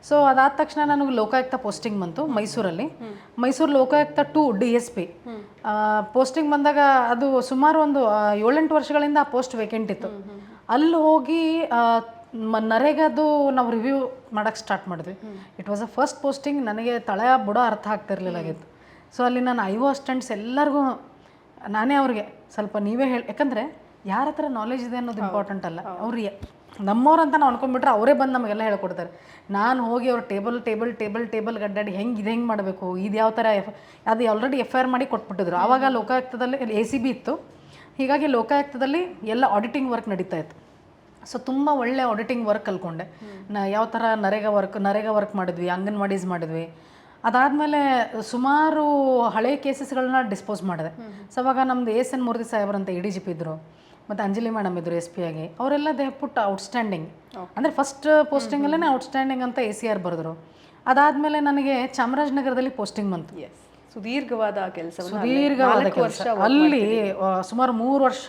ಸೊ ಅದಾದ ತಕ್ಷಣ ನನಗೆ ಲೋಕಾಯುಕ್ತ ಪೋಸ್ಟಿಂಗ್ ಬಂತು ಮೈಸೂರಲ್ಲಿ. ಮೈಸೂರು ಲೋಕಾಯುಕ್ತ 2 DSP ಪೋಸ್ಟಿಂಗ್ ಬಂದಾಗ, ಅದು ಸುಮಾರು ಒಂದು 7-8 ವರ್ಷಗಳಿಂದ ಆ ಪೋಸ್ಟ್ ವೇಕೆಂಟ್ ಇತ್ತು. ಅಲ್ಲಿ ಹೋಗಿ ನರೇಗಾದು ನಾವು ರಿವ್ಯೂ ಮಾಡೋಕ್ಕೆ ಸ್ಟಾರ್ಟ್ ಮಾಡಿದ್ವಿ. It was a first posting. ನನಗೆ ತಳ ಬುಡ ಅರ್ಥ ಆಗ್ತಿರ್ಲಿಲ್ಲಾಗಿತ್ತು. ಸೊ ಅಲ್ಲಿ ನಾನು IO ಅಸಿಸ್ಟೆಂಟ್ಸ್ ಎಲ್ಲರಿಗೂ ನಾನೇ ಅವ್ರಿಗೆ ಸ್ವಲ್ಪ ನೀವೇ ಹೇಳಿ, ಯಾಕಂದರೆ ಯಾರ ಹತ್ರ ನಾಲೆಜ್ ಇದೆ ಅನ್ನೋದು ಇಂಪಾರ್ಟೆಂಟ್ ಅಲ್ಲ, ಅವ್ರು ನಮ್ಮವ್ರಂತ ನಾವು ಅನ್ಕೊಂಡ್ಬಿಟ್ರೆ ಅವರೇ ಬಂದು ನಮಗೆಲ್ಲ ಹೇಳ್ಕೊಡ್ತಾರೆ. ನಾನು ಹೋಗಿ ಅವ್ರು ಟೇಬಲ್ ಗಡ್ಡಾಡಿ ಹೆಂಗೆ ಮಾಡಬೇಕು, ಇದು ಯಾವ ಥರ ಅದು ಆಲ್ರೆಡಿ FIR ಮಾಡಿ ಕೊಟ್ಬಿಟ್ಟಿದ್ರು. ಆವಾಗ ಲೋಕಾಯುಕ್ತದಲ್ಲಿ ACB ಇತ್ತು. ಹೀಗಾಗಿ ಲೋಕಾಯುಕ್ತದಲ್ಲಿ ಎಲ್ಲ ಆಡಿಟಿಂಗ್ ವರ್ಕ್ ನಡೀತಾ ಇತ್ತು. ಸೊ ತುಂಬ ಒಳ್ಳೆ ಆಡಿಟಿಂಗ್ ವರ್ಕ್ ಕಲ್ಕೊಂಡೆ. ಯಾವ ಥರ ನರೇಗಾ ವರ್ಕ್ ಮಾಡಿದ್ವಿ, ಅಂಗನವಾಡೀಸ್ ಮಾಡಿದ್ವಿ. ಅದಾದಮೇಲೆ ಸುಮಾರು ಹಳೆ ಕೇಸಸ್ಗಳನ್ನ ಡಿಸ್ಪೋಸ್ ಮಾಡಿದೆ. ಸೊ ಅವಾಗ ನಮ್ಮದು ASN ಮೂರ್ತಿ ಸಾಹೇಬ್ರಂತ ADGP ಇದ್ದರು. ಮತ್ತು ಅಂಜಲಿ ಮೇಡಮ್ ಇದ್ರು ಎಸ್ ಪಿ ಆಗಿ, ಅವರೆಲ್ಲ ದೇ ಪುಟ್ ಔಟ್ಸ್ಟ್ಯಾಂಡಿಂಗ್. ಅಂದರೆ ಫಸ್ಟ್ ಪೋಸ್ಟಿಂಗಲ್ಲೇ ಔಟ್ಸ್ಟ್ಯಾಂಡಿಂಗ್ ಅಂತ ACR ಬರೆದ್ರು. ಅದಾದಮೇಲೆ ನನಗೆ ಚಾಮರಾಜನಗರದಲ್ಲಿ ಪೋಸ್ಟಿಂಗ್ ಬಂತು. ಎಸ್, ಸುದೀರ್ಘವಾದ ಕೆಲಸವನ್ನು ಸುದೀರ್ಘವಾದ ಕೆಲಸ ಅಲ್ಲಿ ಸುಮಾರು 3 ವರ್ಷ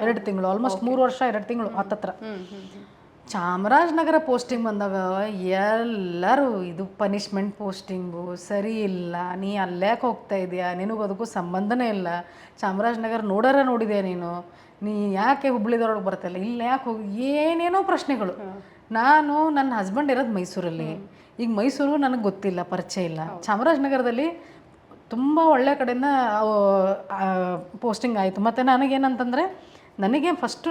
2 ತಿಂಗಳು, ಆಲ್ಮೋಸ್ಟ್ 3 ವರ್ಷ 2 ತಿಂಗಳು ಹತ್ತತ್ರ. ಚಾಮರಾಜನಗರ ಪೋಸ್ಟಿಂಗ್ ಬಂದಾಗ ಎಲ್ಲರೂ ಇದು ಪನಿಷ್ಮೆಂಟ್ ಪೋಸ್ಟಿಂಗು ಸರಿ ಇಲ್ಲ, ನೀ ಅಲ್ಲ್ಯಾಕೆ ಹೋಗ್ತಾ ಇದೆಯಾ, ನಿನಗೂ ಅದಕ್ಕೂ ಸಂಬಂಧನೇ ಇಲ್ಲ, ಚಾಮರಾಜನಗರ ನೋಡಿದೆ ನೀ ಯಾಕೆ ಹುಬ್ಳಿದೊಳಗೆ ಬರ್ತಾಯಿಲ್ಲ, ಇಲ್ಲ ಯಾಕೆ ಹೋಗಿ, ಏನೇನೋ ಪ್ರಶ್ನೆಗಳು. ನಾನು ನನ್ನ ಹಸ್ಬೆಂಡ್ ಇರೋದು ಮೈಸೂರಲ್ಲಿ, ಈಗ ಮೈಸೂರು ನನಗೆ ಗೊತ್ತಿಲ್ಲ, ಪರಿಚಯ ಇಲ್ಲ. ಚಾಮರಾಜನಗರದಲ್ಲಿ ತುಂಬ ಒಳ್ಳೆ ಕಡೆಯಿಂದ ಪೋಸ್ಟಿಂಗ್ ಆಯಿತು. ಮತ್ತು ನನಗೇನಂತಂದರೆ ನನಗೆ ಫಸ್ಟು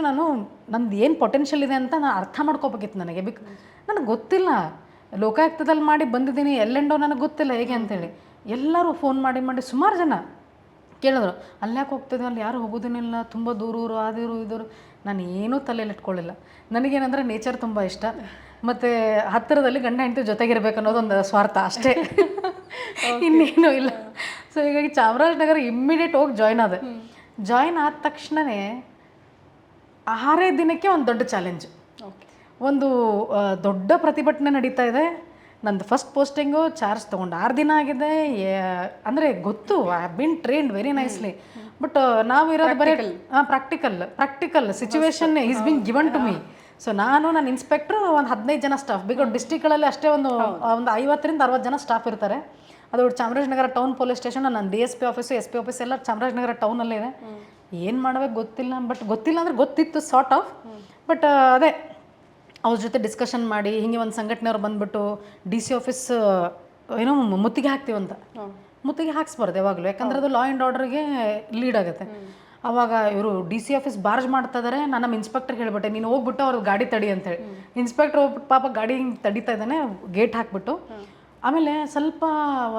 ನಂದು ಏನು ಪೊಟೆನ್ಷಿಯಲ್ ಇದೆ ಅಂತ ನಾನು ಅರ್ಥ ಮಾಡ್ಕೋಬೇಕಿತ್ತು ನನಗೆ. ನನಗೆ ಗೊತ್ತಿಲ್ಲ, ಲೋಕಾಯುಕ್ತದಲ್ಲಿ ಮಾಡಿ ಬಂದಿದ್ದೀನಿ, ಎಲ್ಲೆಂಡೋ ನನಗೆ ಗೊತ್ತಿಲ್ಲ ಹೇಗೆ ಅಂತೇಳಿ. ಎಲ್ಲರೂ ಫೋನ್ ಮಾಡಿ ಸುಮಾರು ಜನ ಕೇಳಿದ್ರು, ಅಲ್ಲ್ಯಾಕೆ ಹೋಗ್ತಿದ್ವಿ, ಅಲ್ಲಿ ಯಾರು ಹೋಗೋದೇನಿಲ್ಲ, ತುಂಬ ದೂರೂರು ಆದಿರು ಇದರು. ನಾನು ಏನೂ ತಲೆಯಲ್ಲಿ ಇಟ್ಕೊಳ್ಳಿಲ್ಲ. ನನಗೇನಂದರೆ ನೇಚರ್ ತುಂಬ ಇಷ್ಟ, ಮತ್ತು ಹತ್ತಿರದಲ್ಲಿ ಗಂಡ ಹೆಂಡತಿ ಜೊತೆಗಿರ್ಬೇಕು ಅನ್ನೋದೊಂದು ಸ್ವಾರ್ಥ ಅಷ್ಟೇ, ಇನ್ನೇನೂ ಇಲ್ಲ. ಸೊ ಹೀಗಾಗಿ ಚಾಮರಾಜನಗರ ಇಮ್ಮಿಡಿಯೇಟ್ ಹೋಗಿ ಜಾಯ್ನ್ ಆದ ತಕ್ಷಣವೇ 6 ದಿನಕ್ಕೆ ಒಂದು ದೊಡ್ಡ ಚಾಲೆಂಜ್, ಒಂದು ದೊಡ್ಡ ಪ್ರತಿಭಟನೆ ನಡೀತಾ ಇದೆ. ನಂದು ಫಸ್ಟ್ ಪೋಸ್ಟಿಂಗು ಚಾರ್ಜ್ ತೊಗೊಂಡು 6 ದಿನ ಆಗಿದೆ. ಅಂದರೆ ಗೊತ್ತು, I have been trained very nicely. But ನಾವು ಇರೋದು ಬರೀ practical situation is being given to me. So ನನ್ನ ಇನ್ಸ್ಪೆಕ್ಟ್ರು ಒಂದು 15 ಜನ ಸ್ಟಾಫ್, ಬಿಕಾಸ್ ಡಿಸ್ಟಿಕ್ಗಳಲ್ಲಿ ಅಷ್ಟೇ ಒಂದು 50ರಿಂದ 60 ಜನ ಸ್ಟಾಫ್ ಇರ್ತಾರೆ. ಅದು ಚಾಮರಾಜನಗರ ಟೌನ್ ಪೊಲೀಸ್ ಸ್ಟೇಷನ್, ನನ್ನ DSP ಆಫೀಸು SP ಆಫೀಸ್ ಎಲ್ಲ ಚಾಮರಾಜನಗರ ಟೌನಲ್ಲೇ ಇದೆ. ಏನು ಮಾಡಬೇಕು ಗೊತ್ತಿಲ್ಲ, ಬಟ್ ಗೊತ್ತಿಲ್ಲ ಅಂದರೆ ಗೊತ್ತಿತ್ತು ಸಾರ್ಟ್ ಆಫ್. ಬಟ್ ಅದೇ ಅವ್ರ ಜೊತೆ ಡಿಸ್ಕಷನ್ ಮಾಡಿ ಹಿಂಗೆ ಒಂದು ಸಂಘಟನೆಯವ್ರು ಬಂದುಬಿಟ್ಟು DC ಆಫೀಸ್ ಏನೋ ಮುತ್ತಿಗೆ ಹಾಕ್ತೀವಂತ, ಮುತ್ತಿಗೆ ಹಾಕ್ಸ್ಬಾರ್ದು ಯಾವಾಗಲೂ, ಯಾಕಂದ್ರೆ ಅದು ಲಾ ಆ್ಯಂಡ್ ಆರ್ಡರ್ಗೆ ಲೀಡ್ ಆಗುತ್ತೆ. ಅವಾಗ ಇವರು DC ಆಫೀಸ್ ಬಾರ್ಜ್ ಮಾಡ್ತಾ ಇದ್ದಾರೆ. ನಾನು ನಮ್ಮ ಇನ್ಸ್ಪೆಕ್ಟರ್ಗೆ ಹೇಳ್ಬಿಟ್ಟೆ, ನೀನು ಹೋಗ್ಬಿಟ್ಟು ಅವ್ರು ಗಾಡಿ ತಡಿ ಅಂತೇಳಿ. ಇನ್ಸ್ಪೆಕ್ಟರ್ ಹೋಗ್ಬಿಟ್ಟು ಪಾಪ ಗಾಡಿ ಹಿಂಗೆ ತಡಿತಾ ಇದ್ದಾನೆ, ಗೇಟ್ ಹಾಕ್ಬಿಟ್ಟು. ಆಮೇಲೆ ಸ್ವಲ್ಪ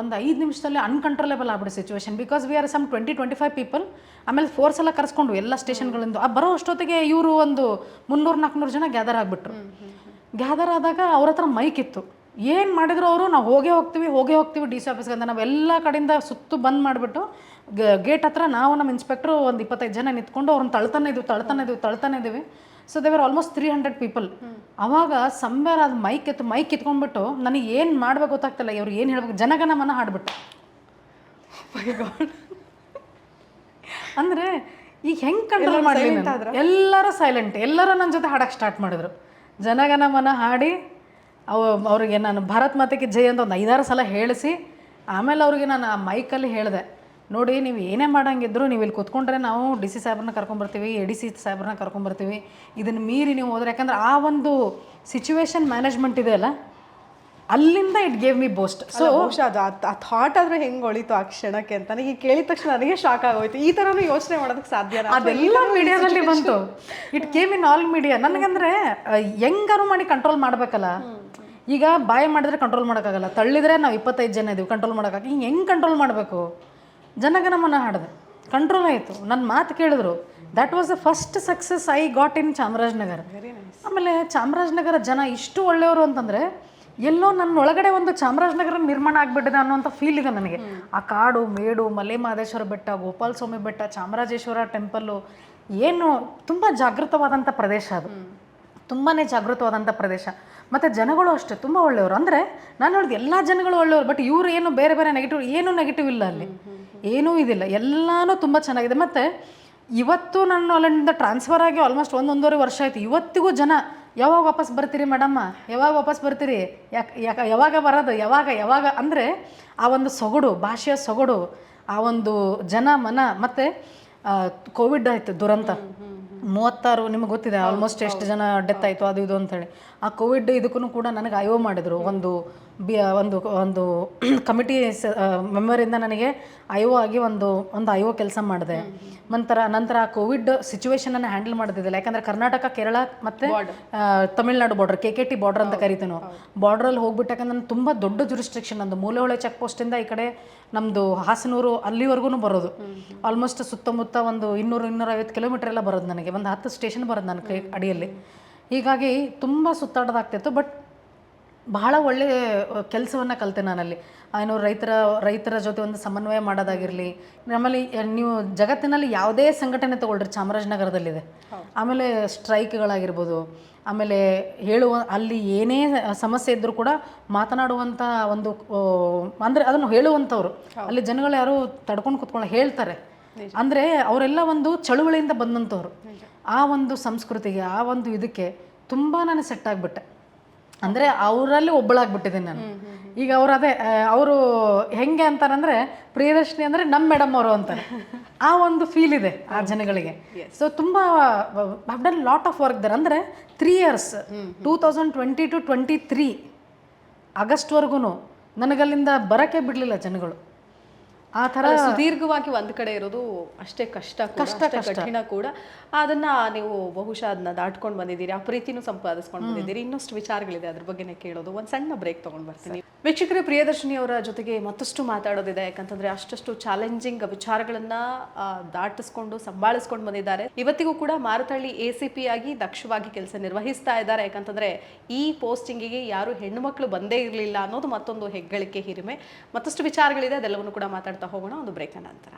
ಒಂದು 5 ನಿಮಿಷದಲ್ಲಿ ಅನ್ಕಂಟ್ರೋಲೇಬಲ್ ಆಗ್ಬಿಟ್ಟು situation, because we are some 20-25 people. ಆಮೇಲೆ ಫೋರ್ಸ್ ಎಲ್ಲ ಕರೆಸ್ಕೊಂಡು ಎಲ್ಲ ಸ್ಟೇಷನ್ಗಳಿಂದ ಬರೋ ಅಷ್ಟೊತ್ತಿಗೆ ಇವರು ಒಂದು 300-400 ಜನ ಗ್ಯಾದರ್ ಆಗಿಬಿಟ್ರು. ಗ್ಯಾದರ್ ಆದಾಗ ಅವ್ರ ಹತ್ರ ಮೈಕ್ ಇತ್ತು. ಏನು ಮಾಡಿದ್ರು ಅವರು, ನಾವು ಹೋಗೇ ಹೋಗ್ತೀವಿ DC ಆಫೀಸ್ಗೆ ಅಂತ. ನಾವೆಲ್ಲ ಕಡೆಯಿಂದ ಸುತ್ತು ಬಂದ್ ಮಾಡಿಬಿಟ್ಟು ಗೇಟ್ ಹತ್ರ ನಾವು ನಮ್ಮ ಇನ್ಸ್ಪೆಕ್ಟ್ರು ಒಂದು 25 ಜನ ನಿಂತ್ಕೊಂಡು ಅವ್ರನ್ನ ತಳ್ತಾನೆ ಇದ್ದೀವಿ. So they were almost 300 people. ಅವಾಗ ಸಂಬೇರ್ ಅದು ಮೈಕ್ ಎತ್ಕೊಂಡ್ಬಿಟ್ಟು ನನಗೆ ಏನು ಮಾಡ್ಬೇಕು ಗೊತ್ತಾಗ್ತಿಲ್ಲ, ಇವ್ರು ಏನು ಹೇಳ್ಬೇಕು, ಜನಗಣ ಮನ ಹಾಡ್ಬಿಟ್ಟು. ಅಂದರೆ ಈಗ ಹೆಂಗೆ ಕಂಟ್ರೋಲ್ ಮಾಡಲಿ, ಎಲ್ಲರೂ ಸೈಲೆಂಟ್, ಎಲ್ಲರೂ ನನ್ನ ಜೊತೆ ಹಾಡಕ್ಕೆ ಸ್ಟಾರ್ಟ್ ಮಾಡಿದ್ರು. ಜನಗಣ ಮನ ಹಾಡಿ ಅವ್ರಿಗೆ ನಾನು ಭಾರತ್ ಮಾತೆಗೆ ಜೈ ಅಂತ ಒಂದು 5-6 ಸಲ ಹೇಳಿಸಿ, ಆಮೇಲೆ ಅವ್ರಿಗೆ ನಾನು ಆ ಮೈಕಲ್ಲಿ ಹೇಳಿದೆ, ನೋಡಿ ನೀವು ಏನೇ ಮಾಡಂಗಿದ್ರು ನೀವು ಇಲ್ಲಿ ಕೂತ್ಕೊಂಡ್ರೆ ನಾವು DC ಸಾಹೇಬ್ರನ್ನ ಕರ್ಕೊಂಬರ್ತೀವಿ, ADC ಸಾಹೇಬ್ರನ್ನ ಕರ್ಕೊಂಬರ್ತೀವಿ, ಇದನ್ನು ಮೀರಿ ನೀವು ಹೋದ್ರೆ, ಯಾಕಂದ್ರೆ ಆ ಒಂದು ಸಿಚುವೇಶನ್ ಮ್ಯಾನೇಜ್ಮೆಂಟ್ ಇದೆಯಲ್ಲ, ಅಲ್ಲಿಂದ it gave me boast. So ಬಹುಶಃ ಅದು ಆ ಥಾಟ್ ಆದ್ರೆ ಹೆಂಗೆ ಹೊಳಿತು ಆ ಕ್ಷಣಕ್ಕೆ ಅಂತ ನನಗೆ ಕೇಳಿದ ತಕ್ಷಣ ನನಗೆ ಶಾಕ್ ಆಗೋಯ್ತು. ಈ ಥರನೂ ಯೋಚನೆ ಮಾಡೋದಕ್ಕೆ ಸಾಧ್ಯ, ಅದೆಲ್ಲ ಮೀಡಿಯಾದಲ್ಲಿ ಬಂತು. It came in all media. ನನಗಂದ್ರೆ ಹೆಂಗಾರು ಮಾಡಿ ಕಂಟ್ರೋಲ್ ಮಾಡಬೇಕಲ್ಲ. ಈಗ ಬಾಯ್ ಮಾಡಿದ್ರೆ ಕಂಟ್ರೋಲ್ ಮಾಡೋಕ್ಕಾಗಲ್ಲ, ತಳ್ಳಿದ್ರೆ ನಾವು 25 ಜನ ಇದೀವಿ, ಕಂಟ್ರೋಲ್ ಮಾಡೋಕ್ಕಾಗ. ಹಿಂಗೆ ಹೆಂಗೆ ಕಂಟ್ರೋಲ್ ಮಾಡಬೇಕು? ಜನಗಣಮನ ಹಾಡಿದೆ, ಕಂಟ್ರೋಲ್ ಆಯಿತು. ನನ್ನ ಮಾತು ಕೇಳಿದ್ರು. That was the first success I got in Chamarajanagar. ಆಮೇಲೆ ಚಾಮರಾಜನಗರ ಜನ ಇಷ್ಟು ಒಳ್ಳೆಯವರು ಅಂತಂದರೆ, ಎಲ್ಲೋ ನನ್ನ ಒಳಗಡೆ ಒಂದು ಚಾಮರಾಜನಗರ ನಿರ್ಮಾಣ ಆಗಿಬಿಟ್ಟಿದೆ ಅನ್ನೋಂಥ ಫೀಲ್ ಇದೆ ನನಗೆ. ಆ ಕಾಡು ಮೇಡು, ಮಲೆ ಮಹದೇಶ್ವರ ಬೆಟ್ಟ, ಗೋಪಾಲ ಸ್ವಾಮಿ ಬೆಟ್ಟ, ಚಾಮರಾಜೇಶ್ವರ ಟೆಂಪಲ್ಲು, ಏನು ತುಂಬ ಜಾಗೃತವಾದಂಥ ಪ್ರದೇಶ ಅದು, ತುಂಬಾ ಜಾಗೃತವಾದಂಥ ಪ್ರದೇಶ. ಮತ್ತು ಜನಗಳು ಅಷ್ಟೇ ತುಂಬ ಒಳ್ಳೆಯವರು. ಅಂದರೆ ನಾನು ಹೇಳಿದೆ ಎಲ್ಲ ಜನಗಳು ಒಳ್ಳೆಯವರು, ಬಟ್ ಇವರು ಏನು ಬೇರೆ ನೆಗೆಟಿವ್, ಏನೂ ನೆಗೆಟಿವ್ ಇಲ್ಲ ಅಲ್ಲಿ, ಏನೂ ಇದಿಲ್ಲ, ಎಲ್ಲನೂ ತುಂಬ ಚೆನ್ನಾಗಿದೆ. ಮತ್ತು ಇವತ್ತು ನಾನು ಅಲ್ಲಿಂದ ಟ್ರಾನ್ಸ್ಫರ್ ಆಗಿ ಆಲ್ಮೋಸ್ಟ್ 1-1.5 ವರ್ಷ ಆಯಿತು. ಇವತ್ತಿಗೂ ಜನ ಯಾವಾಗ ವಾಪಸ್ ಬರ್ತೀರಿ ಮೇಡಮ್ಮ, ಯಾವಾಗ ವಾಪಸ್ ಬರ್ತೀರಿ, ಯಾವಾಗ ಬರೋದು, ಯಾವಾಗ ಅಂದರೆ ಆ ಒಂದು ಸೊಗಡು, ಭಾಷೆಯ ಸೊಗಡು, ಆ ಒಂದು ಜನ ಮನ. ಮತ್ತು ಕೋವಿಡ್ ಆಯಿತು ದುರಂತ, 36 ನಿಮಗೆ ಗೊತ್ತಿದೆ ಆಲ್ಮೋಸ್ಟ್ ಎಷ್ಟು ಜನ ಡೆತ್ ಆಯಿತು ಅದು ಇದು ಅಂತೇಳಿ. ಆ ಕೋವಿಡ್ ಇದಕ್ಕೂ ಕೂಡ ನನಗೆ IO ಮಾಡಿದರು. ಒಂದು ಕಮಿಟಿ ಮೆಂಬರಿಂದ ನನಗೆ IO ಆಗಿ ಒಂದು IO ಕೆಲಸ ಮಾಡಿದೆ. ನಂತರ ಆ ಕೋವಿಡ್ ಸಿಚುವೇಶನನ್ನು ಹ್ಯಾಂಡಲ್ ಮಾಡೋದಿಲ್ಲ, ಯಾಕಂದರೆ ಕರ್ನಾಟಕ, ಕೇರಳ ಮತ್ತು ತಮಿಳ್ನಾಡು ಬಾರ್ಡರ್, KKT ಬಾರ್ಡರ್ ಅಂತ ಕರಿತೀವಿ ನಾವು. ಬಾರ್ಡ್ರಲ್ಲಿ ಹೋಗ್ಬಿಟ್ಟು, ಯಾಕಂದ್ರೆ ನಾನು ತುಂಬ ದೊಡ್ಡ ಜುರಿಸ್ಟ್ರಿಕ್ಷನ್, ನಂದು ಮೂಲೆಹೊಳೆ ಚೆಕ್ ಪೋಸ್ಟಿಂದ ಈ ಕಡೆ ನಮ್ಮದು ಹಾಸನೂರು ಅಲ್ಲಿವರೆಗೂ ಬರೋದು. ಆಲ್ಮೋಸ್ಟ್ ಸುತ್ತಮುತ್ತ ಒಂದು 200-250 ಕಿಲೋಮೀಟರ್ ಎಲ್ಲ ಬರೋದು ನನಗೆ, ಒಂದು 10 ಸ್ಟೇಷನ್ ಬರೋದು ನನ್ನ ಕೈ ಅಡಿಯಲ್ಲಿ. ಹೀಗಾಗಿ ತುಂಬ ಸುತ್ತಾಡೋದಾಗ್ತಿತ್ತು. ಬಟ್ ಬಹಳ ಒಳ್ಳೆ ಕೆಲಸವನ್ನು ಕಲಿತೆ ನಾನಲ್ಲಿ. ಏನು ರೈತರ ಜೊತೆ ಒಂದು ಸಮನ್ವಯ ಮಾಡೋದಾಗಿರಲಿ, ಆಮೇಲೆ ನೀವು ಜಗತ್ತಿನಲ್ಲಿ ಯಾವುದೇ ಸಂಘಟನೆ ತಗೊಳ್ರಿ ಚಾಮರಾಜನಗರದಲ್ಲಿದೆ. ಆಮೇಲೆ ಸ್ಟ್ರೈಕ್ಗಳಾಗಿರ್ಬೋದು, ಆಮೇಲೆ ಅಲ್ಲಿ ಏನೇ ಸಮಸ್ಯೆ ಇದ್ದರೂ ಕೂಡ ಮಾತನಾಡುವಂಥ ಒಂದು ಅಂದರೆ ಅದನ್ನು ಹೇಳುವಂಥವ್ರು ಅಲ್ಲಿ ಜನಗಳು ಯಾರು ತಡ್ಕೊಂಡು ಕೂತ್ಕೊಳ್ಳೋ ಹೇಳ್ತಾರೆ. ಅಂದರೆ ಅವರೆಲ್ಲ ಒಂದು ಚಳುವಳಿಯಿಂದ ಬಂದಂಥವ್ರು. ಆ ಒಂದು ಸಂಸ್ಕೃತಿಗೆ, ಆ ಒಂದು ಇದಕ್ಕೆ ತುಂಬ ನಾನು ಸೆಟ್ ಆಗಿಬಿಟ್ಟೆ. ಅಂದರೆ ಅವರಲ್ಲಿ ಒಬ್ಬಳಾಗ್ಬಿಟ್ಟಿದ್ದೀನಿ ನಾನು. ಈಗ ಅವರು ಹೆಂಗೆ ಅಂತಾರಂದರೆ ಪ್ರಿಯದರ್ಶಿನಿ ಅಂದರೆ ನಮ್ಮ ಮೇಡಮ್ ಅವರು ಅಂತಾರೆ. ಆ ಒಂದು ಫೀಲ್ ಇದೆ ಆ ಜನಗಳಿಗೆ. ಸೊ ತುಂಬ have done lot of work there. ಅಂದರೆ 3 years 2020 to 23 ಆಗಸ್ಟ್ವರೆಗೂ ನನಗಲ್ಲಿಂದ ಬರೋಕ್ಕೆ ಬಿಡಲಿಲ್ಲ ಜನಗಳು. ಆ ಥರ ಸುದೀರ್ಘವಾಗಿ ಒಂದ್ ಕಡೆ ಇರೋದು ಅಷ್ಟೇ ಕಠಿಣ ಕೂಡ. ಅದನ್ನ ನೀವು ಬಹುಶಃ ಅದನ್ನ ದಾಟ್ಕೊಂಡು ಬಂದಿದ್ದೀರಿ, ಆ ಪ್ರೀತಿನೂ ಸಂಪಾದಿಸ್ಕೊಂಡು ಬಂದಿದ್ದೀರಿ. ಇನ್ನಷ್ಟು ವಿಚಾರಗಳಿದೆ, ಅದ್ರ ಬಗ್ಗೆನೇ ಕೇಳೋದು. ಒಂದು ಸಣ್ಣ ಬ್ರೇಕ್ ತಗೊಂಡು ಬರ್ತೀನಿ. ವೀಕ್ಷಕರೇ, ಪ್ರಿಯದರ್ಶಿನಿ ಅವರ ಜೊತೆಗೆ ಮತ್ತಷ್ಟು ಮಾತಾಡೋದಿದೆ. ಯಾಕಂತಂದ್ರೆ ಅಷ್ಟು ಚಾಲೆಂಜಿಂಗ್ ವಿಚಾರಗಳನ್ನ ದಾಟಿಸ್ಕೊಂಡು ಸಂಭಾಳಿಸ್ಕೊಂಡು ಬಂದಿದ್ದಾರೆ. ಇವತ್ತಿಗೂ ಕೂಡ ಮಾರತಹಳ್ಳಿ ACP ಆಗಿ ದಕ್ಷವಾಗಿ ಕೆಲಸ ನಿರ್ವಹಿಸ್ತಾ ಇದ್ದಾರೆ. ಯಾಕಂತಂದ್ರೆ ಈ ಪೋಸ್ಟಿಂಗಿಗೆ ಯಾರು ಹೆಣ್ಣು ಮಕ್ಕಳು ಬಂದೇ ಇರಲಿಲ್ಲ ಅನ್ನೋದು ಮತ್ತೊಂದು ಹೆಗ್ಗಳಿಕೆ, ಹಿರಿಮೆ. ಮತ್ತಷ್ಟು ವಿಚಾರಗಳಿದೆ, ಅದೆಲ್ಲವನ್ನು ಕೂಡ ಮಾತಾಡ್ತಾ ಹೋಗೋಣ ಒಂದು ಬ್ರೇಕ್ನ ನಂತರ.